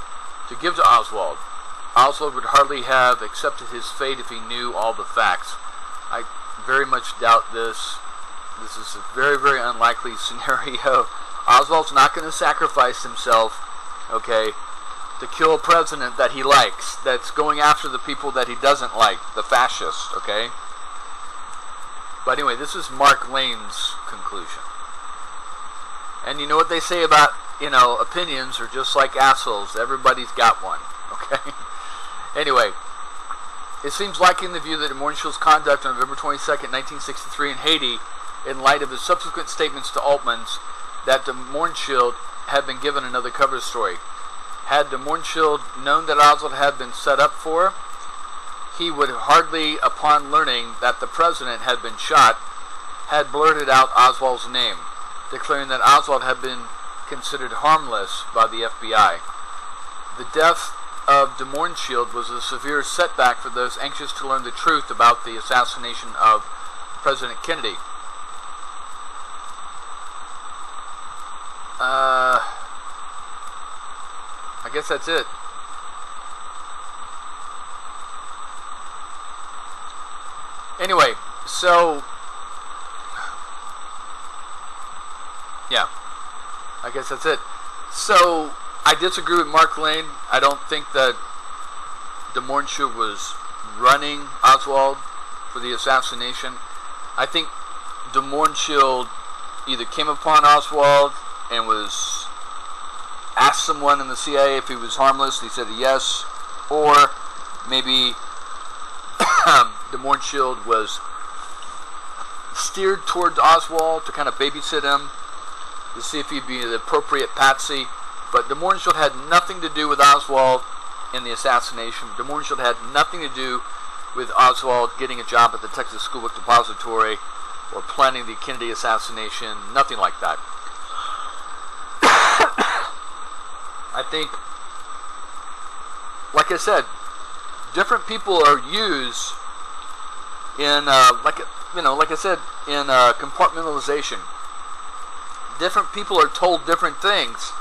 to give to Oswald. Oswald would hardly have accepted his fate if he knew all the facts. I very much doubt this. This is a very, very unlikely scenario. Oswald's not going to sacrifice himself, okay, to kill a president that he likes, that's going after the people that he doesn't like, the fascists, okay? But anyway, this is Mark Lane's conclusion. And you know what they say about, opinions are just like assholes. Everybody's got one, okay? Anyway, it seems likely in the view that de Mohrenschildt's conduct on November 22nd, 1963 in Haiti, in light of his subsequent statements to Altman's, that de Mohrenschildt had been given another cover story. Had de Mohrenschildt known that Oswald had been set up for, he would hardly, upon learning that the president had been shot, had blurted out Oswald's name, declaring that Oswald had been considered harmless by the FBI. The death of de Mohrenschildt was a severe setback for those anxious to learn the truth about the assassination of President Kennedy. I guess that's it. Anyway, so yeah, I guess that's it. So I disagree with Mark Lane. I don't think that de Mohrenschildt was running Oswald for the assassination. I think de Mohrenschildt either came upon Oswald and asked someone in the CIA if he was harmless. He said yes, or maybe de Mohrenschildt was steered towards Oswald to kind of babysit him to see if he'd be the appropriate patsy. But de Mohrenschildt had nothing to do with Oswald in the assassination. De Mohrenschildt had nothing to do with Oswald getting a job at the Texas School Book Depository or planning the Kennedy assassination. Nothing like that. I think, like I said, different people are used in, like I said, in compartmentalization. Different people are told different things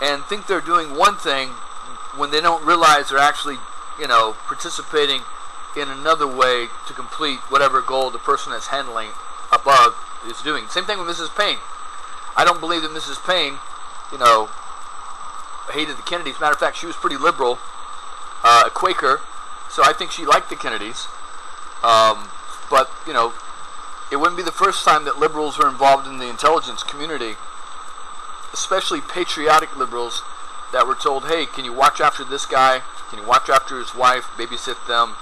and think they're doing one thing when they don't realize they're actually, participating in another way to complete whatever goal the person that's handling above is doing. Same thing with Mrs. Payne. I don't believe that Mrs. Payne, hated the Kennedys. Matter of fact, she was pretty liberal, a Quaker, so I think she liked the Kennedys. But, it wouldn't be the first time that liberals were involved in the intelligence community, especially patriotic liberals that were told, hey, can you watch after this guy? Can you watch after his wife, babysit them,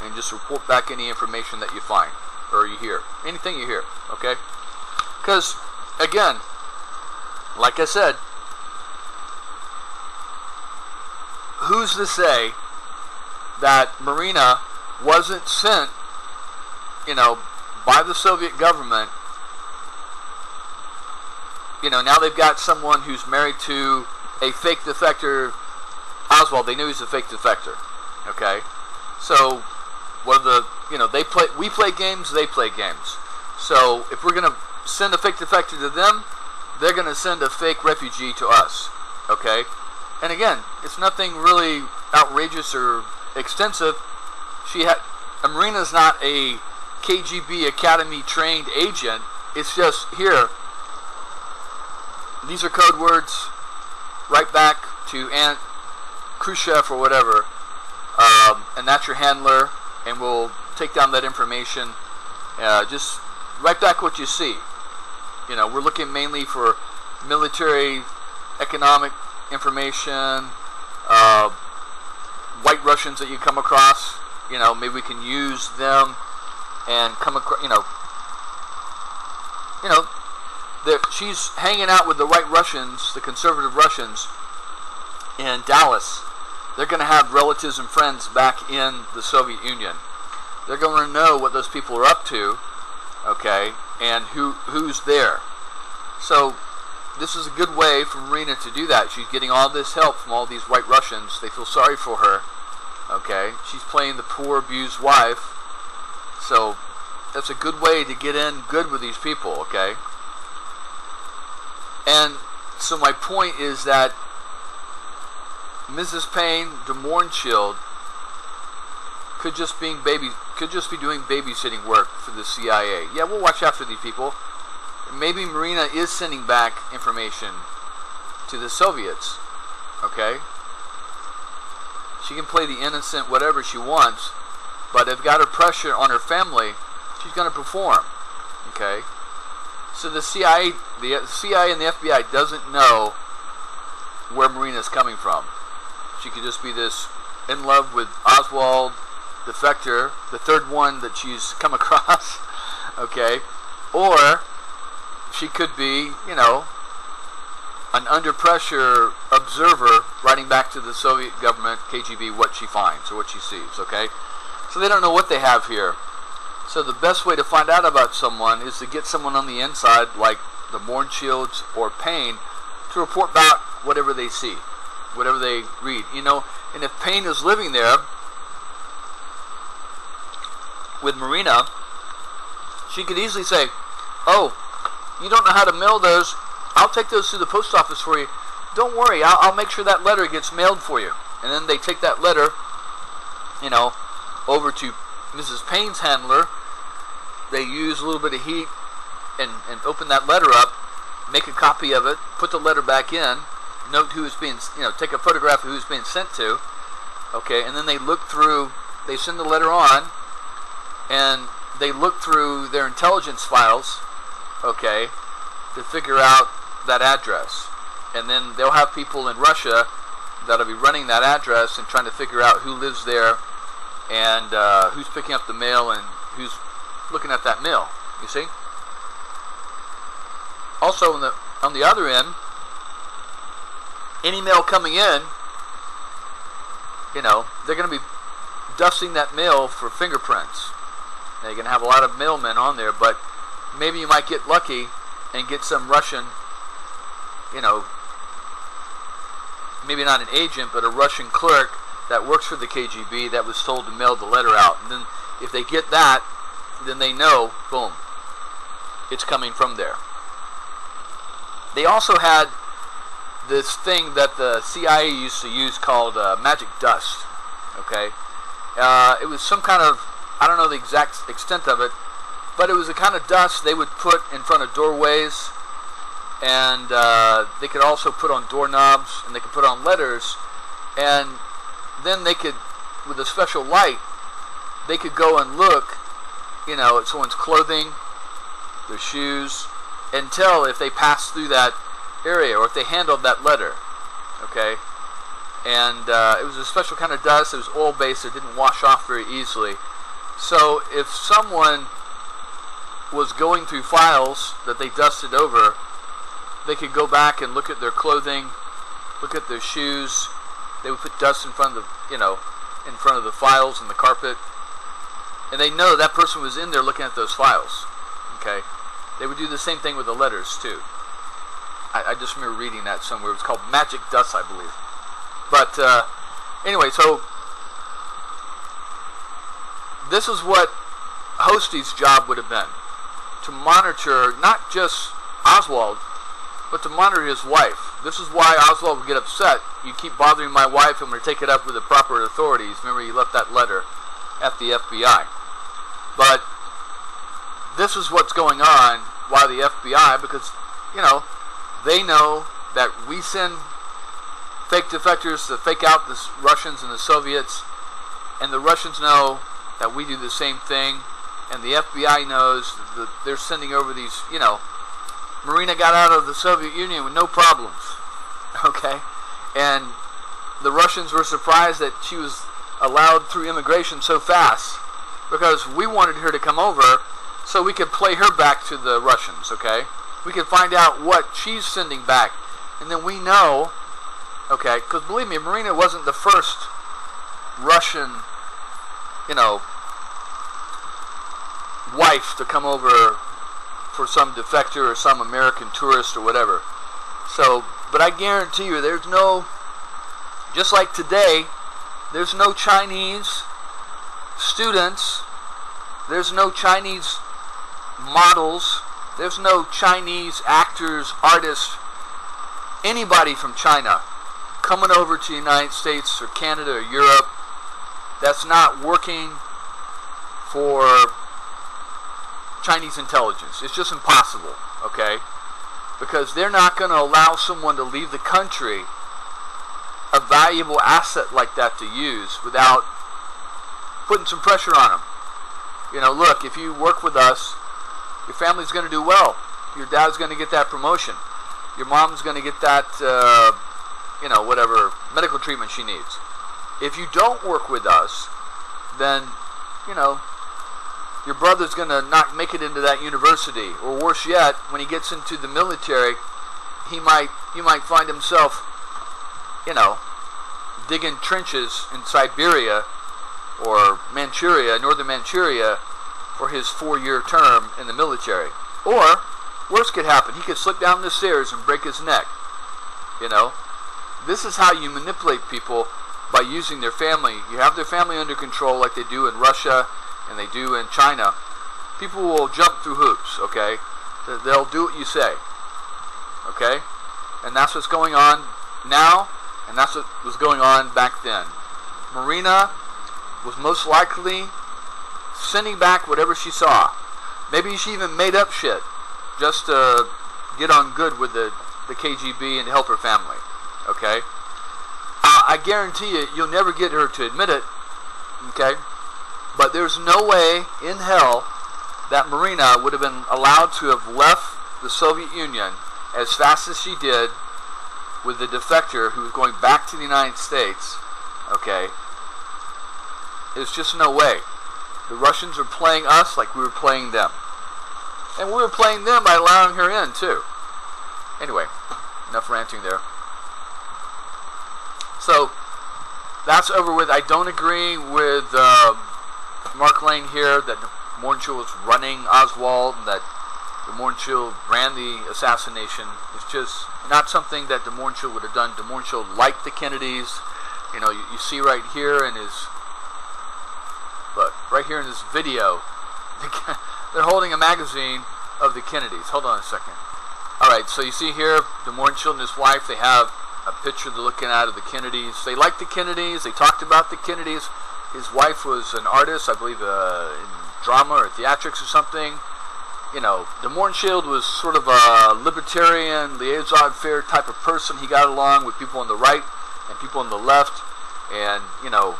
and just report back any information that you find or you hear. Anything you hear, okay? Because, again, like I said, who's to say that Marina wasn't sent, by the Soviet government? Now they've got someone who's married to a fake defector, Oswald. They knew he's a fake defector, okay? So, we play games, they play games. So, if we're going to send a fake defector to them, they're going to send a fake refugee to us, okay? And again, it's nothing really outrageous or extensive. Marina's not a KGB Academy trained agent. It's just, here, these are code words, right back to Aunt Khrushchev or whatever, and that's your handler, and we'll take down that information. Just write back what you see. We're looking mainly for military, economic information, white Russians that you come across. Maybe we can use them and come across, she's hanging out with the white Russians, the conservative Russians, in Dallas. They're going to have relatives and friends back in the Soviet Union. They're going to know what those people are up to, okay, and who's there. So this is a good way for Marina to do that. She's getting all this help from all these white Russians. They feel sorry for her, okay. She's playing the poor, abused wife. So that's a good way to get in good with these people, okay. And so my point is that Mrs. Payne de Mornschild could just be doing babysitting work for the CIA. Yeah, we'll watch after these people. Maybe Marina is sending back information to the Soviets. Okay? She can play the innocent whatever she wants, but if got her pressure on her family, she's going to perform. Okay? So the CIA and the FBI doesn't know where Marina's coming from. She could just be this in love with Oswald defector, the third one that she's come across, okay? Or she could be, you know, an under pressure observer writing back to the Soviet government, KGB, what she finds or what she sees, okay? So they don't know what they have here. So the best way to find out about someone is to get someone on the inside, like the Mornschilds or Payne, to report back whatever they see, whatever they read, you know. And if Payne is living there with Marina, she could easily say, oh, you don't know how to mail those, I'll take those to the post office for you. Don't worry, I'll make sure that letter gets mailed for you. And then they take that letter, you know, over to Mrs. Payne's handler. They use a little bit of heat and open that letter up, make a copy of it, put the letter back in, note who is being, you know, take a photograph of who's being sent to, okay, and then they look through, they send the letter on, and they look through their intelligence files, okay, to figure out that address. And then they'll have people in Russia that'll be running that address and trying to figure out who lives there and who's picking up the mail and who's looking at that mail, you see? Also, on the other end, any mail coming in, you know, they're going to be dusting that mail for fingerprints. They're going to have a lot of mailmen on there, but maybe you might get lucky and get some Russian, you know, maybe not an agent, but a Russian clerk that works for the KGB that was told to mail the letter out. And then if they get that, then they know, boom, it's coming from there. They also had this thing that the CIA used to use called magic dust, okay? It was some kind of, I don't know the exact extent of it, but it was a kind of dust they would put in front of doorways, and they could also put on doorknobs, and they could put on letters, and then they could, with a special light, they could go and look, you know, at someone's clothing, their shoes, and tell if they passed through that area or if they handled that letter, okay? And it was a special kind of dust. It was oil-based. It didn't wash off very easily. So if someone was going through files that they dusted over, they could go back and look at their clothing, look at their shoes. They would put dust in front of the, you know, in front of the files and the carpet, and they know that person was in there looking at those files, okay? They would do the same thing with the letters too. I just remember reading that somewhere. It was called magic dust, I believe. But anyway, so this is what Hostie's job would have been, to monitor not just Oswald, but to monitor his wife. This is why Oswald would get upset. You keep bothering my wife, and we're going to take it up with the proper authorities. Remember, he left that letter at the FBI. But this is what's going on while the FBI, because, you know, they know that we send fake defectors to fake out the Russians and the Soviets, and the Russians know that we do the same thing, and the FBI knows that they're sending over these, you know, Marina got out of the Soviet Union with no problems, okay? And the Russians were surprised that she was allowed through immigration so fast, because we wanted her to come over so we could play her back to the Russians, okay? We could find out what she's sending back, and then we know, okay, because believe me, Marina wasn't the first Russian, you know, wife to come over for some defector or some American tourist or whatever. So, but I guarantee you, there's no, just like today, there's no Chinese students, there's no Chinese models, there's no Chinese actors, artists, anybody from China coming over to the United States or Canada or Europe that's not working for Chinese intelligence. It's just impossible, okay? Because they're not going to allow someone to leave the country, a valuable asset like that to use, without putting some pressure on them. You know, look, if you work with us, your family's going to do well. Your dad's going to get that promotion. Your mom's going to get that, you know, whatever medical treatment she needs. If you don't work with us, then, you know, your brother's going to not make it into that university. Or worse yet, when he gets into the military, you might find himself, you know, digging trenches in Siberia or Manchuria, northern Manchuria, for his 4-year term in the military. Or, worse could happen. He could slip down the stairs and break his neck. You know? This is how you manipulate people, by using their family. You have their family under control like they do in Russia and they do in China. People will jump through hoops, okay? They'll do what you say. Okay? And that's what's going on now, and that's what was going on back then. Marina was most likely sending back whatever she saw. Maybe she even made up shit just to get on good with the KGB and to help her family. Okay? I guarantee you, you'll never get her to admit it. Okay? But there's no way in hell that Marina would have been allowed to have left the Soviet Union as fast as she did with the defector who was going back to the United States. Okay? There's just no way. The Russians are playing us like we were playing them. And we were playing them by allowing her in, too. Anyway, enough ranting there. So, that's over with. I don't agree with Mark Lane here that Morgenthau was running Oswald and that de Morgenthau ran the assassination. It's just not something that de Morgenthau would have done. De Morgenthau liked the Kennedys. You know, you see right here in his... Look, right here in this video, they're holding a magazine of the Kennedys. Hold on a second. Alright, so you see here, de Morgenthau and his wife, they have a picture they're looking at of the Kennedys. They like the Kennedys. They talked about the Kennedys. His wife was an artist, I believe, in drama or theatrics or something. You know, de Morgenthau was sort of a libertarian, laissez-faire type of person. He got along with people on the right and people on the left. And, you know,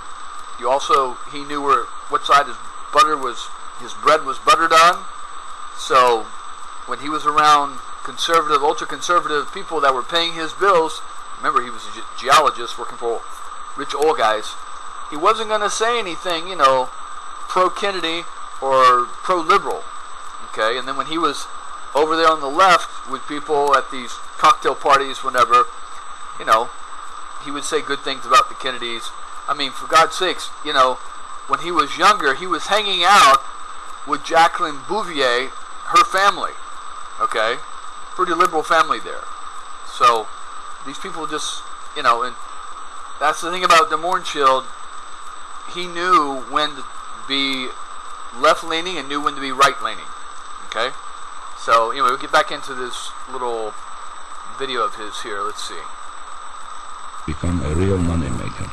he knew what side his bread was buttered on. So when he was around conservative, ultra-conservative people that were paying his bills, remember he was a geologist working for rich oil guys, he wasn't going to say anything, you know, pro-Kennedy or pro-liberal. Okay, and then when he was over there on the left with people at these cocktail parties, whenever, you know, he would say good things about the Kennedys. I mean, for God's sakes, you know, when he was younger, he was hanging out with Jacqueline Bouvier, her family. Okay? Pretty liberal family there. So, these people just, you know, and that's the thing about de Morgenthau. He knew when to be left-leaning and knew when to be right-leaning. Okay? So, anyway, we'll get back into this little video of his here. Let's see. Become a real money maker.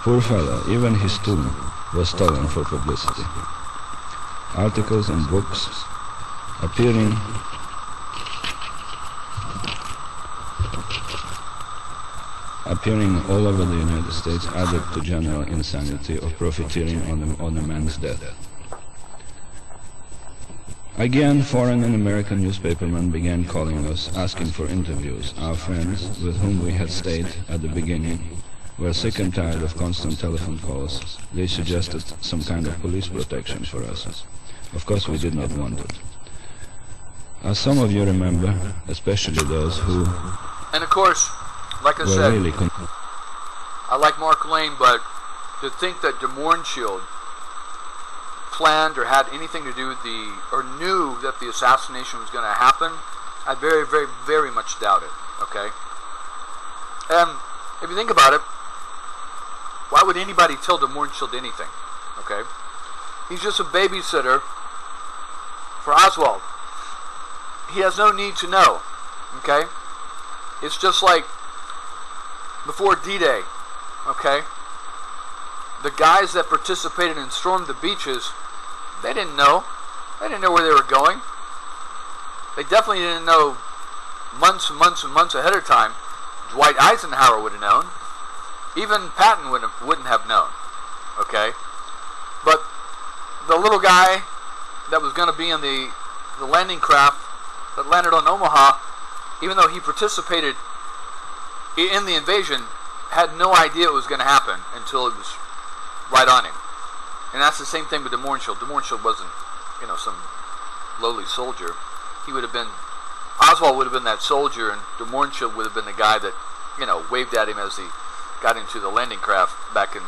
Poor fellow, even his tomb was stolen for publicity. Articles and books appearing all over the United States added to general insanity of profiteering on a man's death. Again, foreign and American newspapermen began calling us, asking for interviews. Our friends, with whom we had stayed at the beginning, were sick and tired of constant telephone calls. They suggested some kind of police protection for us. Of course, we did not want it. As some of you remember, especially those who... And of course, like I said, really I like Mark Lane, but to think that de Morgenthau planned or had anything to do with or knew that the assassination was going to happen, I very, very, very much doubt it. Okay? And if you think about it, why would anybody tell de Mohrenschildt anything? Okay? He's just a babysitter for Oswald. He has no need to know. Okay? It's just like before D-Day. Okay? The guys that participated and stormed the beaches, they didn't know. They didn't know where they were going. They definitely didn't know months and months and months ahead of time. Dwight Eisenhower would have known. Even Patton wouldn't have known. Okay? But the little guy that was going to be in the landing craft that landed on Omaha, even though he participated in the invasion, had no idea it was going to happen until it was right on him. And that's the same thing with de Mohrenschildt. De Mohrenschildt wasn't, some lowly soldier. He would have been, Oswald would have been that soldier, and de Mohrenschildt would have been the guy that, waved at him as he got into the landing craft back in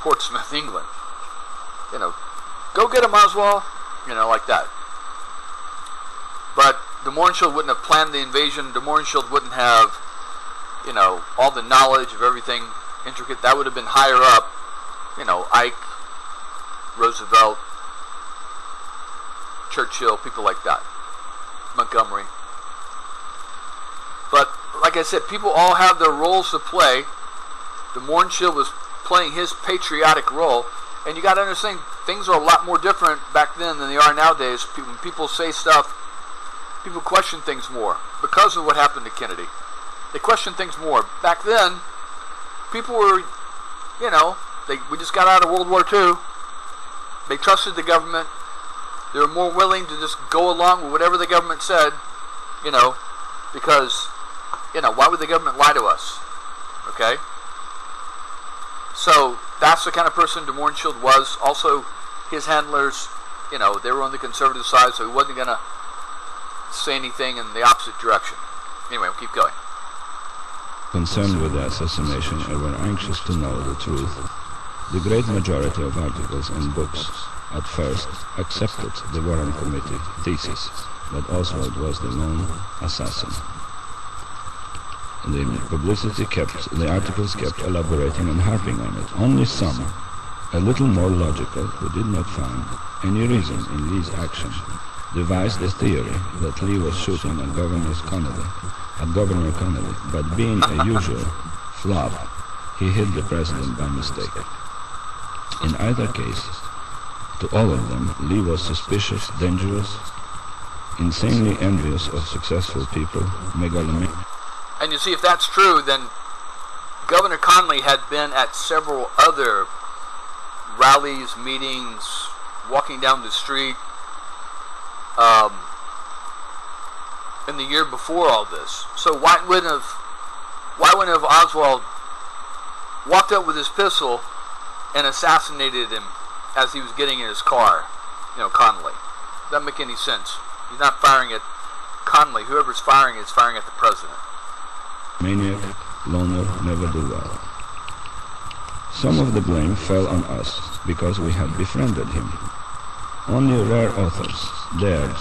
Portsmouth, England. Go get him, Oswald. Like that. But de Mohrenschildt wouldn't have planned the invasion. De Mohrenschildt wouldn't have, all the knowledge of everything intricate. That would have been higher up. Ike, Roosevelt, Churchill, people like that. Montgomery. But, like I said, people all have their roles to play. De Mohrenschildt was playing his patriotic role. And you got to understand, things are a lot more different back then than they are nowadays. When people say stuff, people question things more because of what happened to Kennedy. They question things more. Back then, people were, we just got out of World War II. They trusted the government. They were more willing to just go along with whatever the government said, because, why would the government lie to us? Okay? So, that's the kind of person de Mohrenschildt was. Also, his handlers, they were on the conservative side, so he wasn't going to say anything in the opposite direction. Anyway, we'll keep going. Concerned with the assassination and were anxious to know the truth, the great majority of articles and books at first accepted the Warren Committee thesis that Oswald was the lone assassin. The articles kept elaborating and harping on it. Only some, a little more logical, who did not find any reason in Lee's action, devised the theory that Lee was shooting at Governor Connally, but being a usual flop, he hit the president by mistake. In either case, to all of them, Lee was suspicious, dangerous, insanely envious of successful people, megalomaniac. And you see, if that's true, then Governor Connally had been at several other rallies, meetings, walking down the street in the year before all this. So why wouldn't have Oswald walked up with his pistol and assassinated him as he was getting in his car? Connally. Doesn't make any sense. He's not firing at Connally. Whoever's firing is firing at the president. Maniac, loner, never do well. Some of the blame fell on us because we had befriended him. Only rare authors dared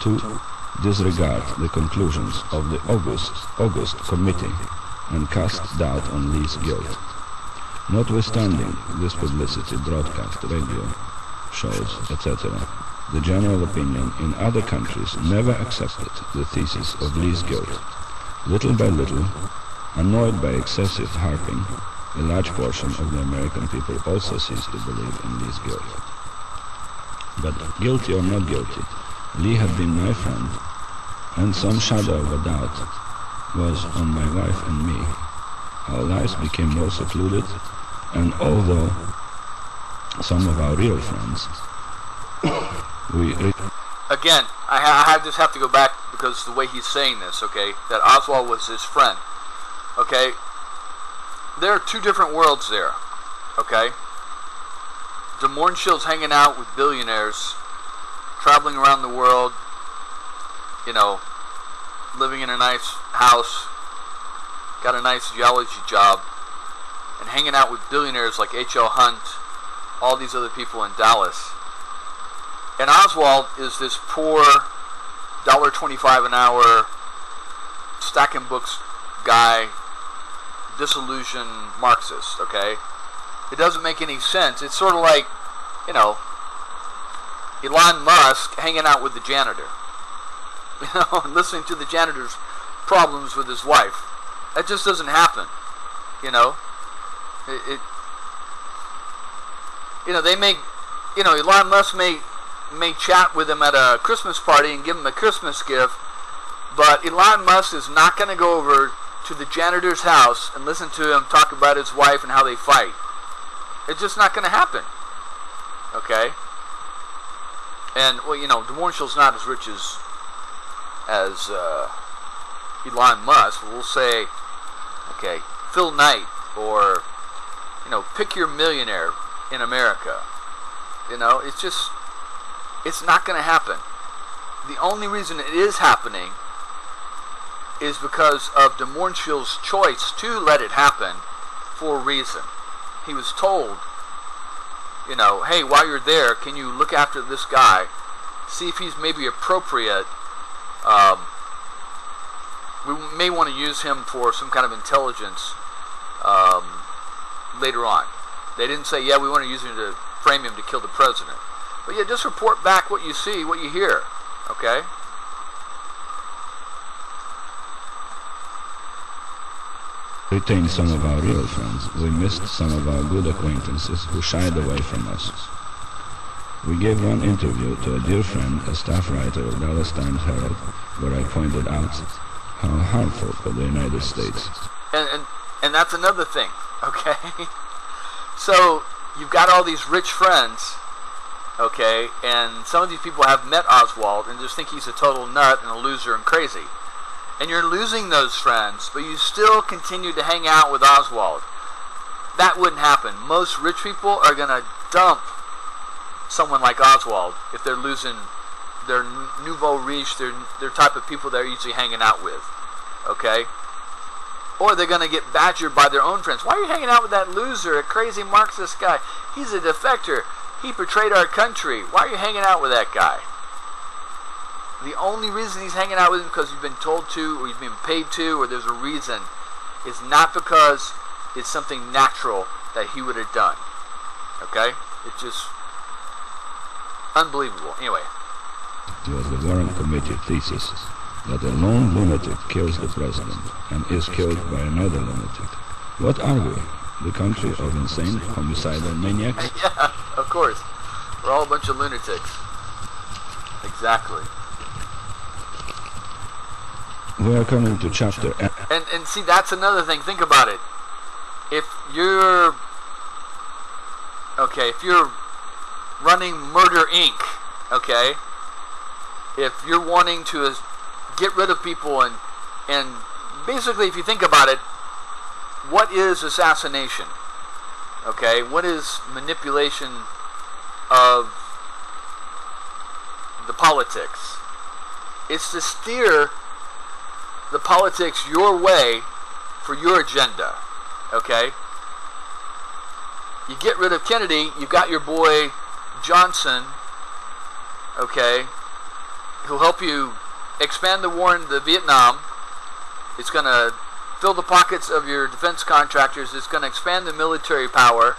to disregard the conclusions of the August Committee and cast doubt on Lee's guilt. Notwithstanding this publicity, broadcast, radio, shows, etc., the general opinion in other countries never accepted the thesis of Lee's guilt. Little by little, annoyed by excessive harping, a large portion of the American people also ceased to believe in Lee's guilt. But guilty or not guilty, Lee had been my friend, and some shadow of a doubt was on my wife and me. Our lives became more secluded, and although some of our real friends, Again, I just have to go back because the way he's saying this, okay, that Oswald was his friend, okay? There are two different worlds there, okay? De Mohrenschildt's hanging out with billionaires, traveling around the world, living in a nice house, got a nice geology job, and hanging out with billionaires like H.L. Hunt all these other people in Dallas. And Oswald is this poor $1.25 an hour stacking books guy, disillusioned Marxist, okay? It doesn't make any sense. It's sort of like, you know, Elon Musk hanging out with the janitor, you know, and listening to the janitor's problems with his wife. That just doesn't happen, you know. They may, Elon Musk may chat with him at a Christmas party and give him a Christmas gift, but Elon Musk is not going to go over to the janitor's house and listen to him talk about his wife and how they fight. It's just not going to happen. Okay? And, well, DeMornshill's not as rich as Elon Musk. We'll say, okay, Phil Knight, or, pick your millionaire in America. It's not going to happen. The only reason it is happening is because of DeMornshill's choice to let it happen for a reason. He was told, hey, while you're there, can you look after this guy, see if he's maybe appropriate. We may want to use him for some kind of intelligence later on. They didn't say, yeah, we want to use him to frame him to kill the president. But yeah, just report back what you see, what you hear, okay? Retained some of our real friends. We missed some of our good acquaintances who shied away from us. We gave one interview to a dear friend, a staff writer of Dallas Times Herald, where I pointed out how harmful for the United States. And that's another thing, okay? So you've got all these rich friends, okay, and some of these people have met Oswald and just think he's a total nut and a loser and crazy. And you're losing those friends, but you still continue to hang out with Oswald. That wouldn't happen. Most rich people are going to dump someone like Oswald if they're losing their nouveau riche, their type of people they're usually hanging out with, okay? Or they're going to get badgered by their own friends. Why are you hanging out with that loser, a crazy Marxist guy? He's a defector. He betrayed our country. Why are you hanging out with that guy? The only reason he's hanging out with him is because you've been told to, or you've been paid to, or there's a reason. It's not because it's something natural that he would have done. Okay? It's just unbelievable. Anyway. It was the Warren Committee thesis that a lone lunatic kills the president and is killed by another lunatic. What are we? The country of insane, homicidal maniacs? Yeah, of course. We're all a bunch of lunatics. Exactly. We are coming to chapter... And see, that's another thing. Think about it. If you're running Murder Inc., okay, if you're wanting to get rid of people and basically, if you think about it, what is assassination? Okay, what is manipulation of the politics? It's to steer the politics your way for your agenda, okay? You get rid of Kennedy, you've got your boy Johnson, okay, who'll help you expand the war into Vietnam. It's going to fill the pockets of your defense contractors. It's going to expand the military power,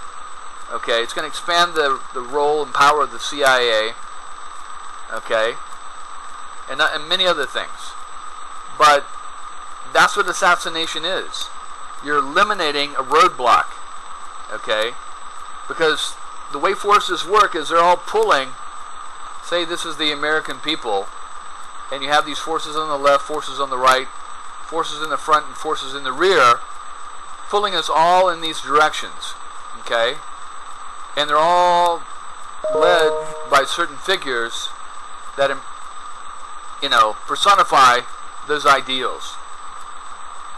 okay? It's going to expand the role and power of the CIA, okay? And many other things. But that's what assassination is. You're eliminating a roadblock, okay? Because the way forces work is they're all pulling, say this is the American people, and you have these forces on the left, forces on the right, forces in the front, and forces in the rear, pulling us all in these directions, okay? And they're all led by certain figures that, personify those ideals.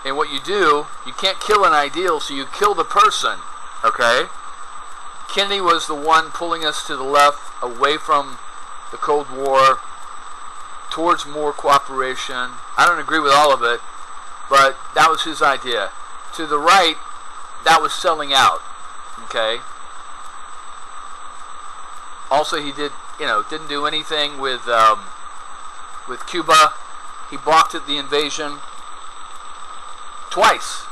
And what you do, you can't kill an ideal, so you kill the person, okay? Kennedy was the one pulling us to the left, away from the Cold War, towards more cooperation. I don't agree with all of it, but that was his idea. To the right, that was selling out, okay? Also, he didn't do anything with Cuba. He blocked the invasion twice.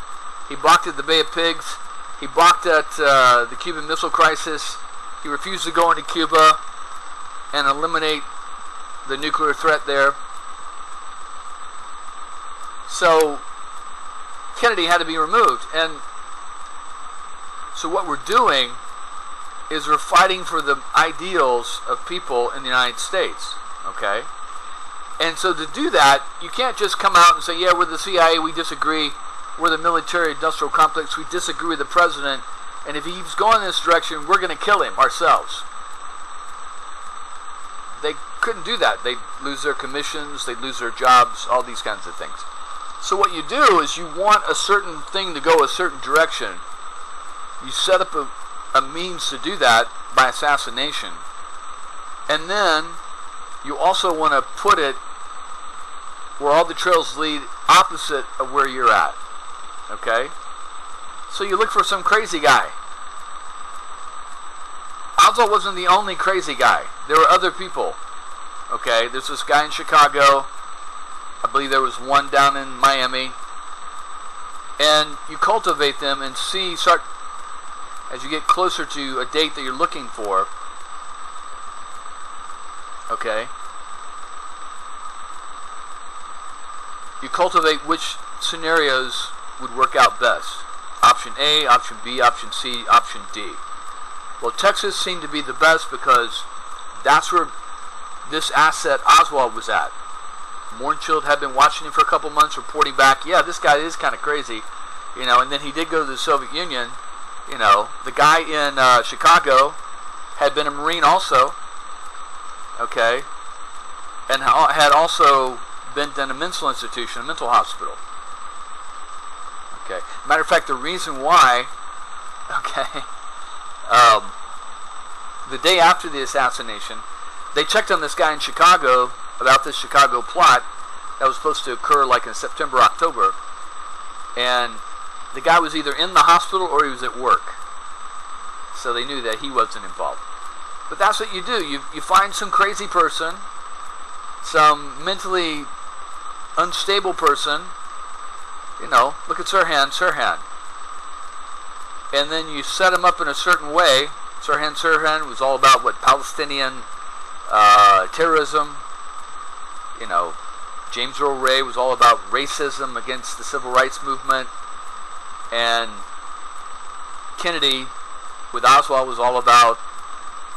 He blocked at the Bay of Pigs. He blocked at the Cuban Missile Crisis. He refused to go into Cuba and eliminate the nuclear threat there. So Kennedy had to be removed. And so what we're doing is we're fighting for the ideals of people in the United States. Okay? And so to do that, you can't just come out and say, yeah, we're the CIA, we disagree. We're the military-industrial complex, we disagree with the president. And if he's going in this direction, we're going to kill him ourselves. They couldn't do that. They'd lose their commissions, they'd lose their jobs, all these kinds of things. So what you do is you want a certain thing to go a certain direction. You set up a means to do that by assassination. And then you also want to put it where all the trails lead opposite of where you're at. Okay? So you look for some crazy guy. Oswald wasn't the only crazy guy. There were other people. Okay? There's this guy in Chicago. I believe there was one down in Miami. And you cultivate them and start, as you get closer to a date that you're looking for, okay, you cultivate which scenarios would work out best. Option A, option B, option C, option D. Well, Texas seemed to be the best because that's where this asset Oswald was at. Mornschild had been watching him for a couple months, reporting back, yeah, this guy is kind of crazy, and then he did go to the Soviet Union. The guy in Chicago had been a Marine also, okay, and had also been in a mental institution, a mental hospital. Okay. Matter of fact, the reason why, okay, the day after the assassination, they checked on this guy in Chicago about this Chicago plot that was supposed to occur like in September, October, and the guy was either in the hospital or he was at work. So they knew that he wasn't involved. But that's what you do. You find some crazy person, some mentally unstable person, look at Sirhan. And then you set him up in a certain way. Sirhan was all about Palestinian terrorism. James Earl Ray was all about racism against the civil rights movement. And Kennedy, with Oswald, was all about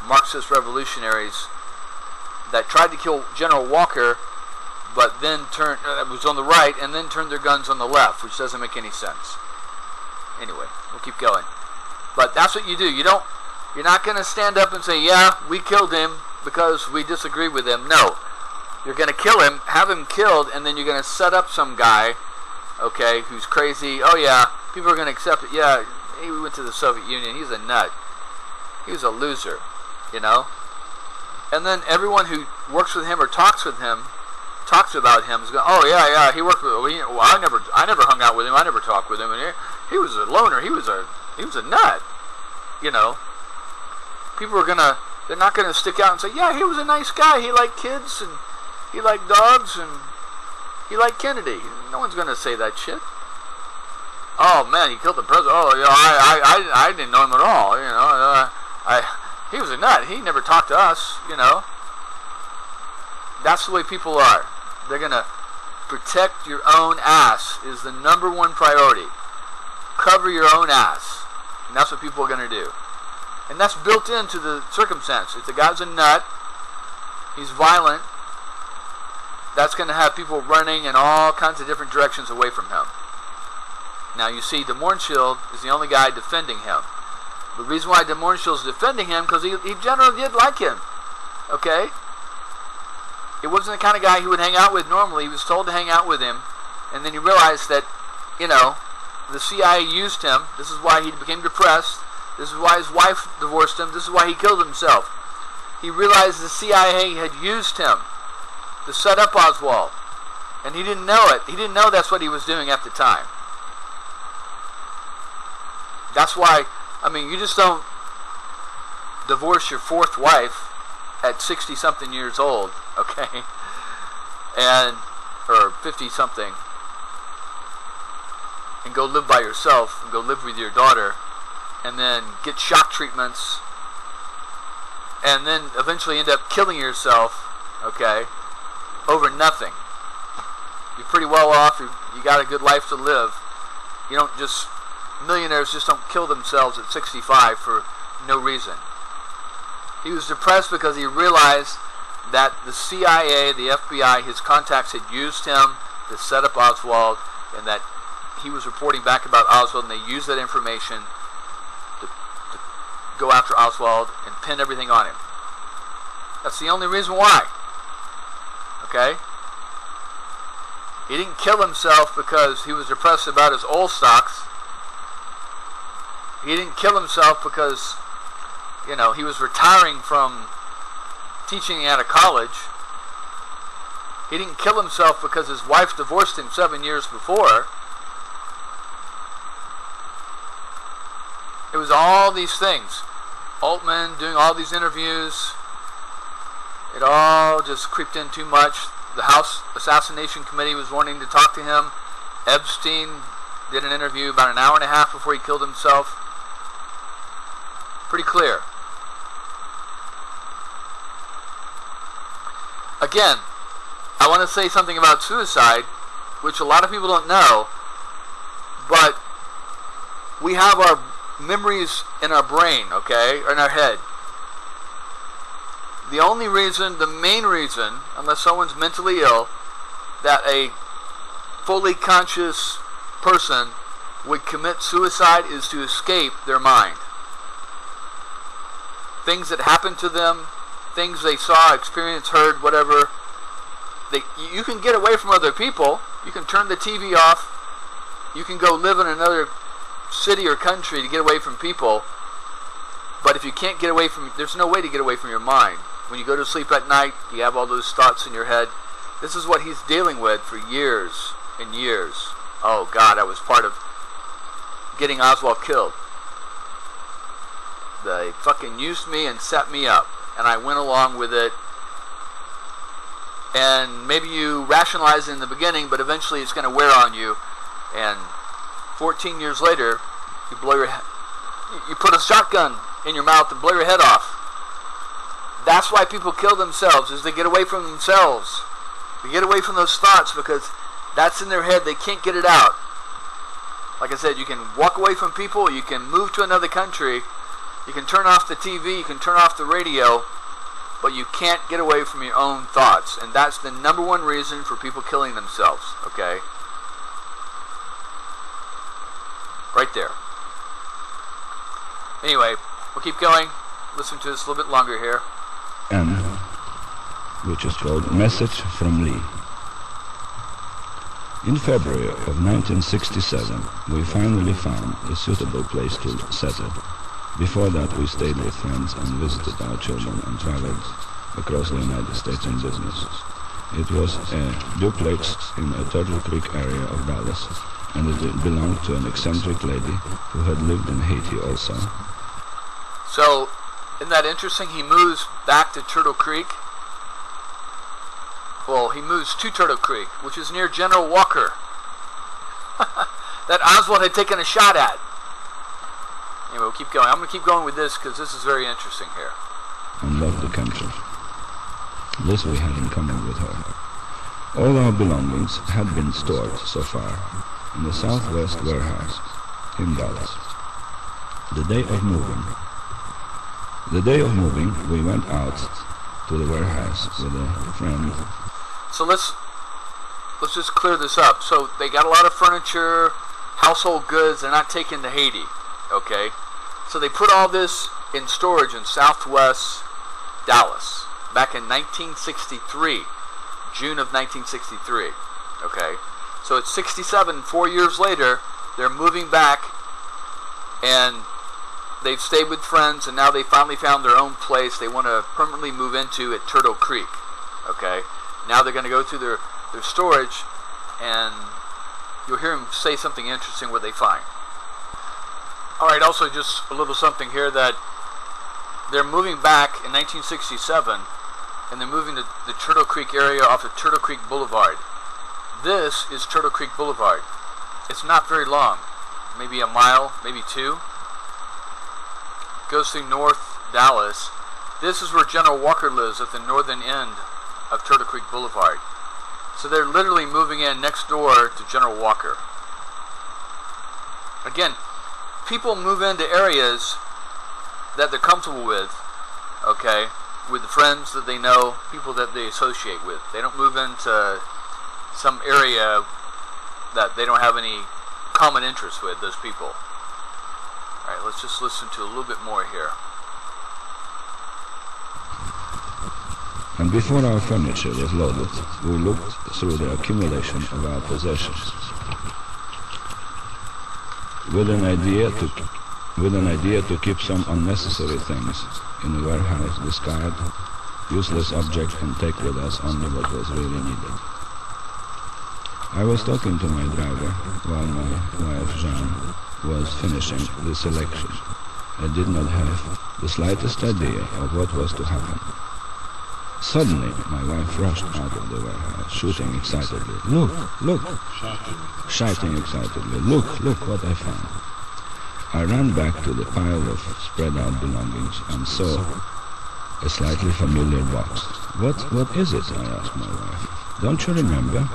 Marxist revolutionaries that tried to kill General Walker, but then was on the right, and then turned their guns on the left, which doesn't make any sense. Anyway, we'll keep going. But that's what you do. You're not going to stand up and say, yeah, we killed him because we disagree with him. No. You're going to kill him, have him killed, and then you're going to set up some guy, okay, who's crazy. Oh, yeah, people are going to accept it. Yeah, he went to the Soviet Union. He's a nut. He was a loser, And then everyone who works with him or talks about him is going, oh, yeah, he worked with, well, I never hung out with him. I never talked with him. And he was a loner. He was a nut, People they're not going to stick out and say, yeah, he was a nice guy. He liked kids, and he liked dogs, and he liked Kennedy. No one's going to say that shit. Oh, man, he killed the president. Oh, I didn't know him at all. He was a nut. He never talked to us, That's the way people are. They're going to protect your own ass is the number one priority. Cover your own ass. And that's what people are going to do. And that's built into the circumstance. If the guy's a nut, he's violent, that's going to have people running in all kinds of different directions away from him. Now you see, de Mornschild is the only guy defending him. The reason why de Mornschild is defending him, because he generally did like him. Okay? It wasn't the kind of guy he would hang out with normally. He was told to hang out with him, and then he realized that, the CIA used him. This is why he became depressed. This is why his wife divorced him. This is why he killed himself. He realized the CIA had used him to set up Oswald. And he didn't know it. He didn't know that's what he was doing at the time. That's why, you just don't divorce your fourth wife at 60 something years old, okay, or 50 something, and go live by yourself and go live with your daughter, and then get shock treatments, and then eventually end up killing yourself, okay, over nothing. You're pretty well off. You got a good life to live. You don't just, millionaires just don't kill themselves at 65 for no reason. He was depressed because he realized that the CIA, the FBI, his contacts had used him to set up Oswald, and that he was reporting back about Oswald, and they used that information to go after Oswald and pin everything on him. That's the only reason why. Okay? He didn't kill himself because he was depressed about his oil stocks. He didn't kill himself because, you know, he was retiring from teaching out of college. He didn't kill himself because his wife divorced him 7 years before. It was all these things. Altman doing all these interviews. It all just creeped in too much. The House Assassination Committee was wanting to talk to him. Epstein did an interview about an hour and a half before he killed himself. Pretty clear. Again, I want to say something about suicide, which a lot of people don't know, but we have our memories in our brain, okay, or in our head. The only reason, the main reason, unless someone's mentally ill, that a fully conscious person would commit suicide is to escape their mind. Things that happened to them, things they saw, experienced, heard, whatever. You can get away from other people. You can turn the TV off. You can go live in another city or country to get away from people. But if you can't get away from, there's no way to get away from your mind. When you go to sleep at night, you have all those thoughts in your head. This is what he's dealing with for years and years. Oh God, I was part of getting Oswald killed. They fucking used me and set me up, and I went along with it. And maybe you rationalize it in the beginning, but eventually it's going to wear on you. And 14 years later, you put a shotgun in your mouth and blow your head off. That's why people kill themselves, is they get away from themselves. They get away from those thoughts because that's in their head. They can't get it out. Like I said, you can walk away from people. You can move to another country. You can turn off the TV. You can turn off the radio. But you can't get away from your own thoughts. And that's the number one reason for people killing themselves. Okay? Right there. Anyway, we'll keep going. Listen to this a little bit longer here. And which is called Message from Lee. In February of 1967, we finally found a suitable place to settle. Before that, we stayed with friends and visited our children and traveled across the United States on business. It was a duplex in a Turtle Creek area of Dallas, and it belonged to an eccentric lady who had lived in Haiti also. So, isn't that interesting? He moves back to Turtle Creek. Well, he moves to Turtle Creek, which is near General Walker, that Oswald had taken a shot at. Anyway, we'll keep going. I'm going to keep going with this because this is very interesting here. And loved the country. This we had in common with her. All our belongings had been stored so far in the Southwest warehouse in Dallas. The day of moving, we went out to the warehouse with a friend. So let's just clear this up. So they got a lot of furniture, household goods. They're not taken to Haiti, okay? So they put all this in storage in Southwest Dallas back in 1963, June of 1963, okay? So it's 67, 4 years later, they're moving back, and they've stayed with friends, and now they finally found their own place they want to permanently move into at Turtle Creek, okay? Now they're going to go through their storage, and you'll hear them say something interesting what they find. All right, also just a little something here that they're moving back in 1967, and they're moving to the Turtle Creek area off of Turtle Creek Boulevard. This is Turtle Creek Boulevard. It's not very long, maybe a mile, maybe two. Goes through North Dallas. This is where General Walker lives at the northern end of Turtle Creek Boulevard. So they're literally moving in next door to General Walker. Again, people move into areas that they're comfortable with, okay, with the friends that they know, people that they associate with. They don't move into some area that they don't have any common interest with, those people. Alright, let's just listen to a little bit more here. And before our furniture was loaded, we looked through the accumulation of our possessions with an idea to keep some unnecessary things in a warehouse, discard useless objects, and take with us only what was really needed. I was talking to my driver while my wife Jean was finishing the selection. I did not have the slightest idea of what was to happen. Suddenly, my wife rushed out of the warehouse, shooting excitedly. Look, look! Shouting excitedly. Look, look what I found. I ran back to the pile of spread-out belongings and saw a slightly familiar box. What is it? I asked my wife. Don't you remember?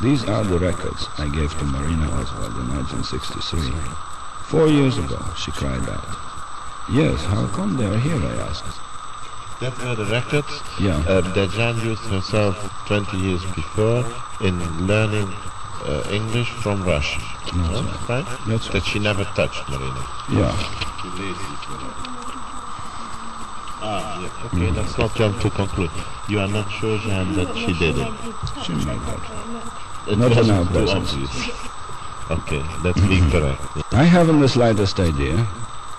These are the records I gave to Marina Oswald in 1963. 4 years ago, she cried out. Yes, how come they are here, I asked. That were the records that Jean used herself 20 years before in learning English from Russian. That's right? That's that she never touched, Marina. Yeah. Okay, let's not jump to conclude. You are not sure, Jean, that she did it? She might have. It Not in our wasn't too presence. obvious. Okay, let's be correct. I haven't the slightest idea.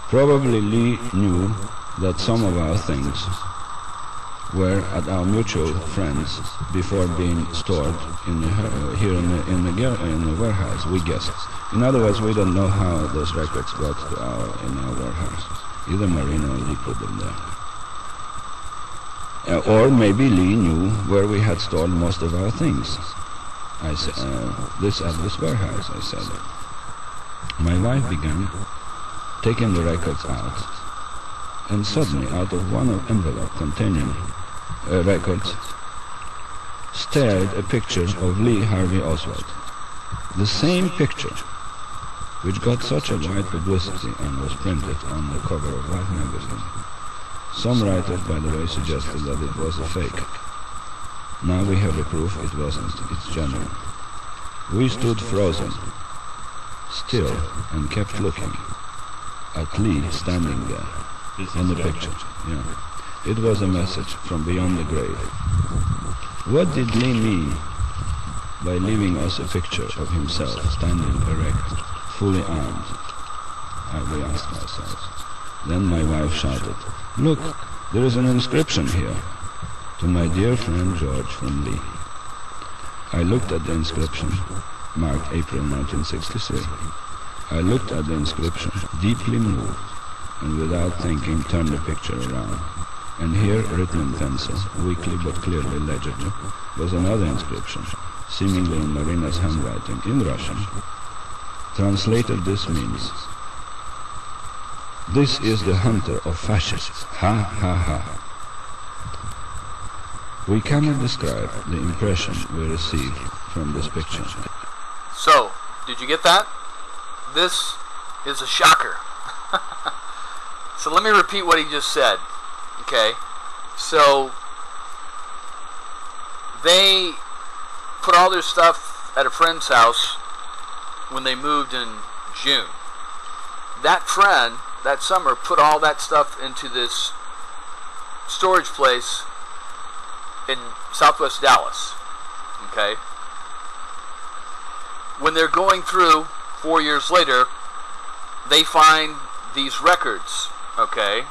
Probably Lee knew that some of our things were at our mutual friends before being stored here in the warehouse, we guessed. In other words, we don't know how those records got to in our warehouse. Either Marina or Lee put them there. Or maybe Lee knew where we had stored most of our things. I said, this warehouse, I said. My wife began taking the records out, and suddenly, out of one envelope containing records, stared a picture of Lee Harvey Oswald. The same picture, which got such a wide publicity and was printed on the cover of Life magazine. Some writers, by the way, suggested that it was a fake. Now we have the proof it wasn't. It's genuine. We stood frozen, still, and kept looking at Lee standing there on the picture. Yeah. It was a message from beyond the grave. What did Lee mean by leaving us a picture of himself standing erect, fully armed? We asked ourselves. Then my wife shouted, "Look, there is an inscription here. To my dear friend George from Lee." I looked at the inscription, marked April 1963. I looked at the inscription, deeply moved, and without thinking turned the picture around. And here, written in pencil, weakly but clearly legible, was another inscription, seemingly in Marina's handwriting, in Russian. Translated, this means, "This is the hunter of fascists. Ha ha ha." We cannot describe the impression we received from this picture. So, did you get that? This is a shocker. So let me repeat what he just said. Okay, so they put all their stuff at a friend's house when they moved in June. That friend, that summer, put all that stuff into this storage place in southwest Dallas. Okay, when they're going through 4 years later, they find these records, okay,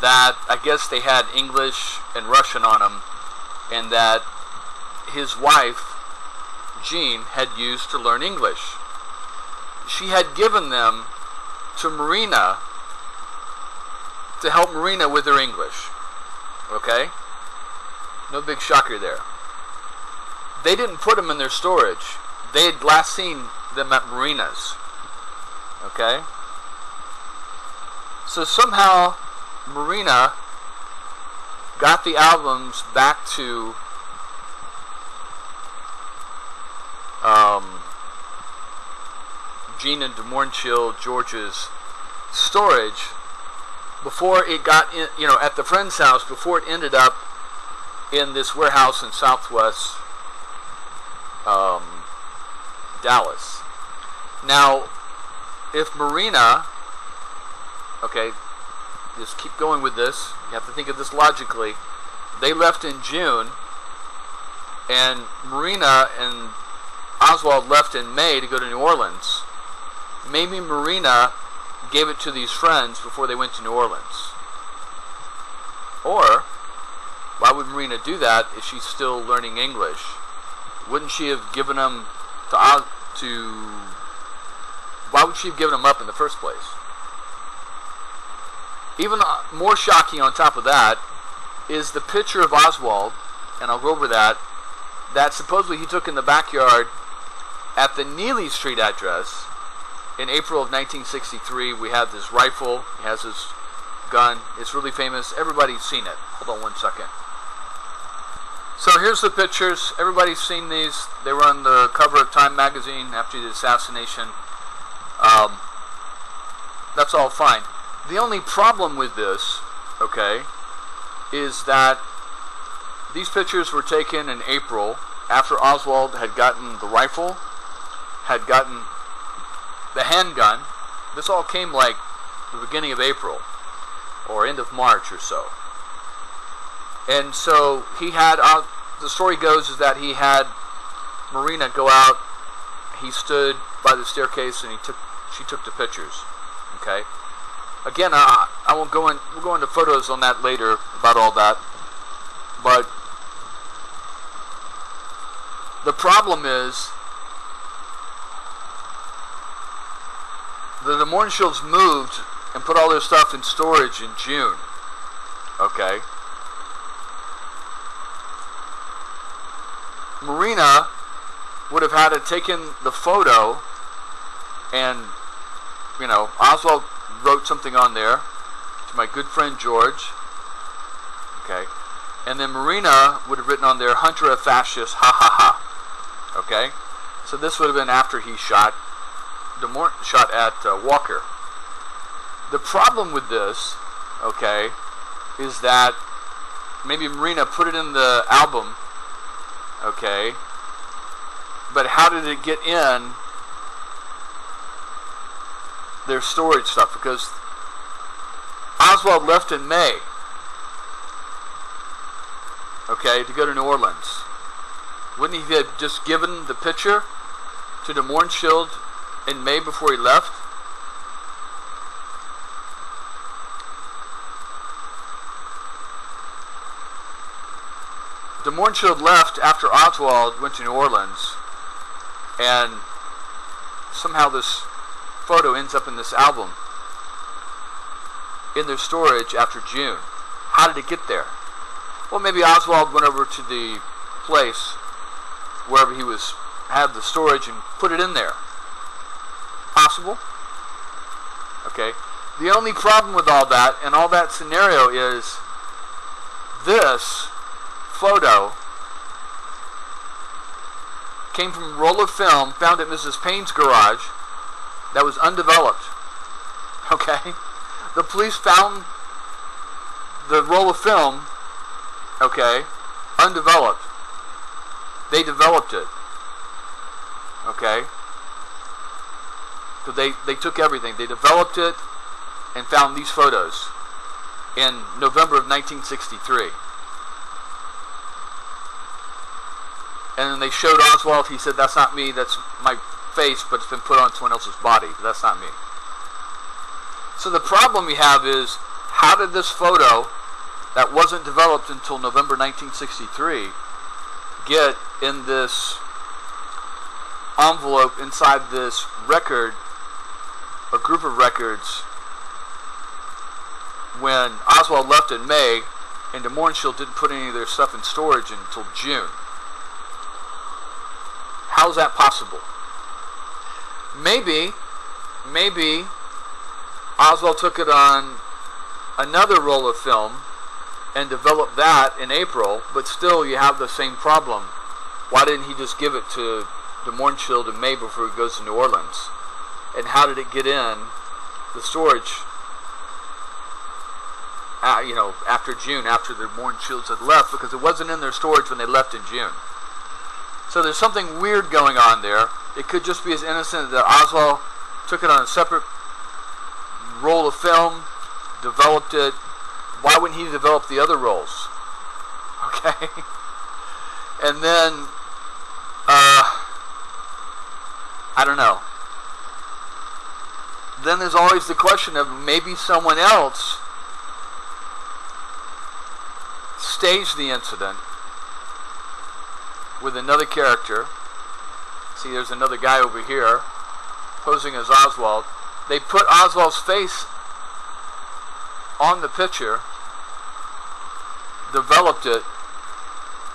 that I guess they had English and Russian on them, and that his wife, Jean, had used to learn English. She had given them to Marina to help Marina with her English. Okay? No big shocker there. They didn't put them in their storage. They had last seen them at Marina's. Okay? So somehow Marina got the albums back to Gene and DeMornchill George's storage before it got in, at the friend's house, before it ended up in this warehouse in Southwest Dallas. Now, if Marina, okay, just keep going with this. You have to think of this logically. They left in June, and Marina and Oswald left in May to go to New Orleans. Maybe Marina gave it to these friends before they went to New Orleans. Or, why would Marina do that if she's still learning English? Wouldn't she have given them why would she have given them up in the first place? Even more shocking on top of that is the picture of Oswald, and I'll go over that supposedly he took in the backyard at the Neely Street address in April of 1963. We have this rifle, he has this gun, it's really famous, everybody's seen it. Hold on one second. So here's the pictures, everybody's seen these, they were on the cover of Time magazine after the assassination. That's all fine. The only problem with this, okay, is that these pictures were taken in April after Oswald had gotten the rifle, had gotten the handgun. This all came like the beginning of April or end of March or so. And so he had, the story goes is that he had Marina go out, he stood by the staircase and she took the pictures. Okay? Again, I won't go in, we'll go into photos on that later about all that. But the problem is the Mornshills moved and put all their stuff in storage in June. Okay? Marina would have had to taken the photo and, Oswald wrote something on there to my good friend George. Okay? And then Marina would have written on there, Hunter a fascist, ha ha ha. Okay? So this would have been after he shot at Walker. The problem with this, okay, is that maybe Marina put it in the album, okay, but how did it get in their storage stuff? Because Oswald left in May, okay, to go to New Orleans. Wouldn't he have just given the picture to the Mornshield in May before he left? The Mornshield left after Oswald went to New Orleans, and somehow this photo ends up in this album in their storage after June. How did it get there? Well, maybe Oswald went over to the place wherever he had the storage and put it in there. Possible? Okay. The only problem with all that and all that scenario is this photo came from a roll of film found at Mrs. Payne's garage that was undeveloped. Okay? The police found the roll of film, okay, undeveloped. They developed it. Okay? So they took everything. They developed it and found these photos in November of 1963. And then they showed Oswald. He said, that's not me, that's my face, but it's been put on someone else's body. But that's not me. So the problem we have is, how did this photo that wasn't developed until November 1963 get in this envelope inside this record, a group of records, when Oswald left in May, and de Mohrenschildt didn't put any of their stuff in storage until June. How's that possible? Maybe Oswald took it on another roll of film and developed that in April, but still you have the same problem. Why didn't he just give it to de Mohrenschildt in May before he goes to New Orleans? And how did it get in the storage, after June, after the Mohrenschildts had left, because it wasn't in their storage when they left in June. So there's something weird going on there. It could just be as innocent that Oswald took it on a separate roll of film, developed it. Why wouldn't he develop the other rolls? Okay? And then, I don't know. Then there's always the question of maybe someone else staged the incident with another character. See, there's another guy over here posing as Oswald. They put Oswald's face on the picture, developed it,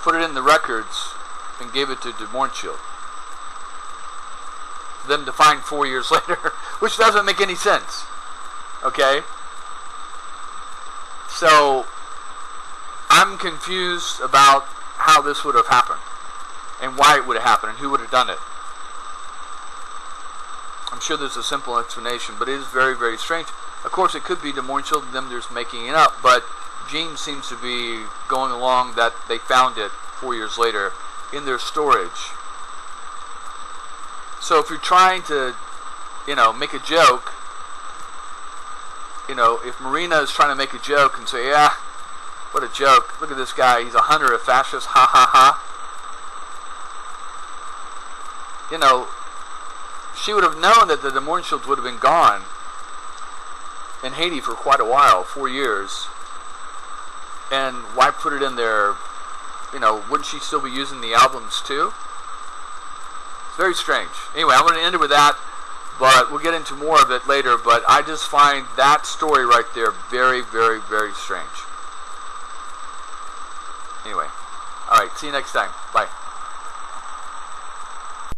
put it in the records, and gave it to de Mohrenschildt. For them to find 4 years later, which doesn't make any sense. Okay? So, I'm confused about how this would have happened, and why it would have happened, and who would have done it. I'm sure there's a simple explanation, but it is very, very strange. Of course, it could be de Mohrenschildt and them just making it up, but Gene seems to be going along that they found it 4 years later in their storage. So if you're trying to, make a joke, if Marina is trying to make a joke and say, yeah, what a joke, look at this guy, he's a hunter, a fascist, ha ha ha. She would have known that the de Mohrenschildts would have been gone in Haiti for quite a while, 4 years. And why put it in there? Wouldn't she still be using the albums too? It's very strange. Anyway, I'm going to end it with that, but we'll get into more of it later. But I just find that story right there very, very, very strange. Anyway, all right, see you next time. Bye.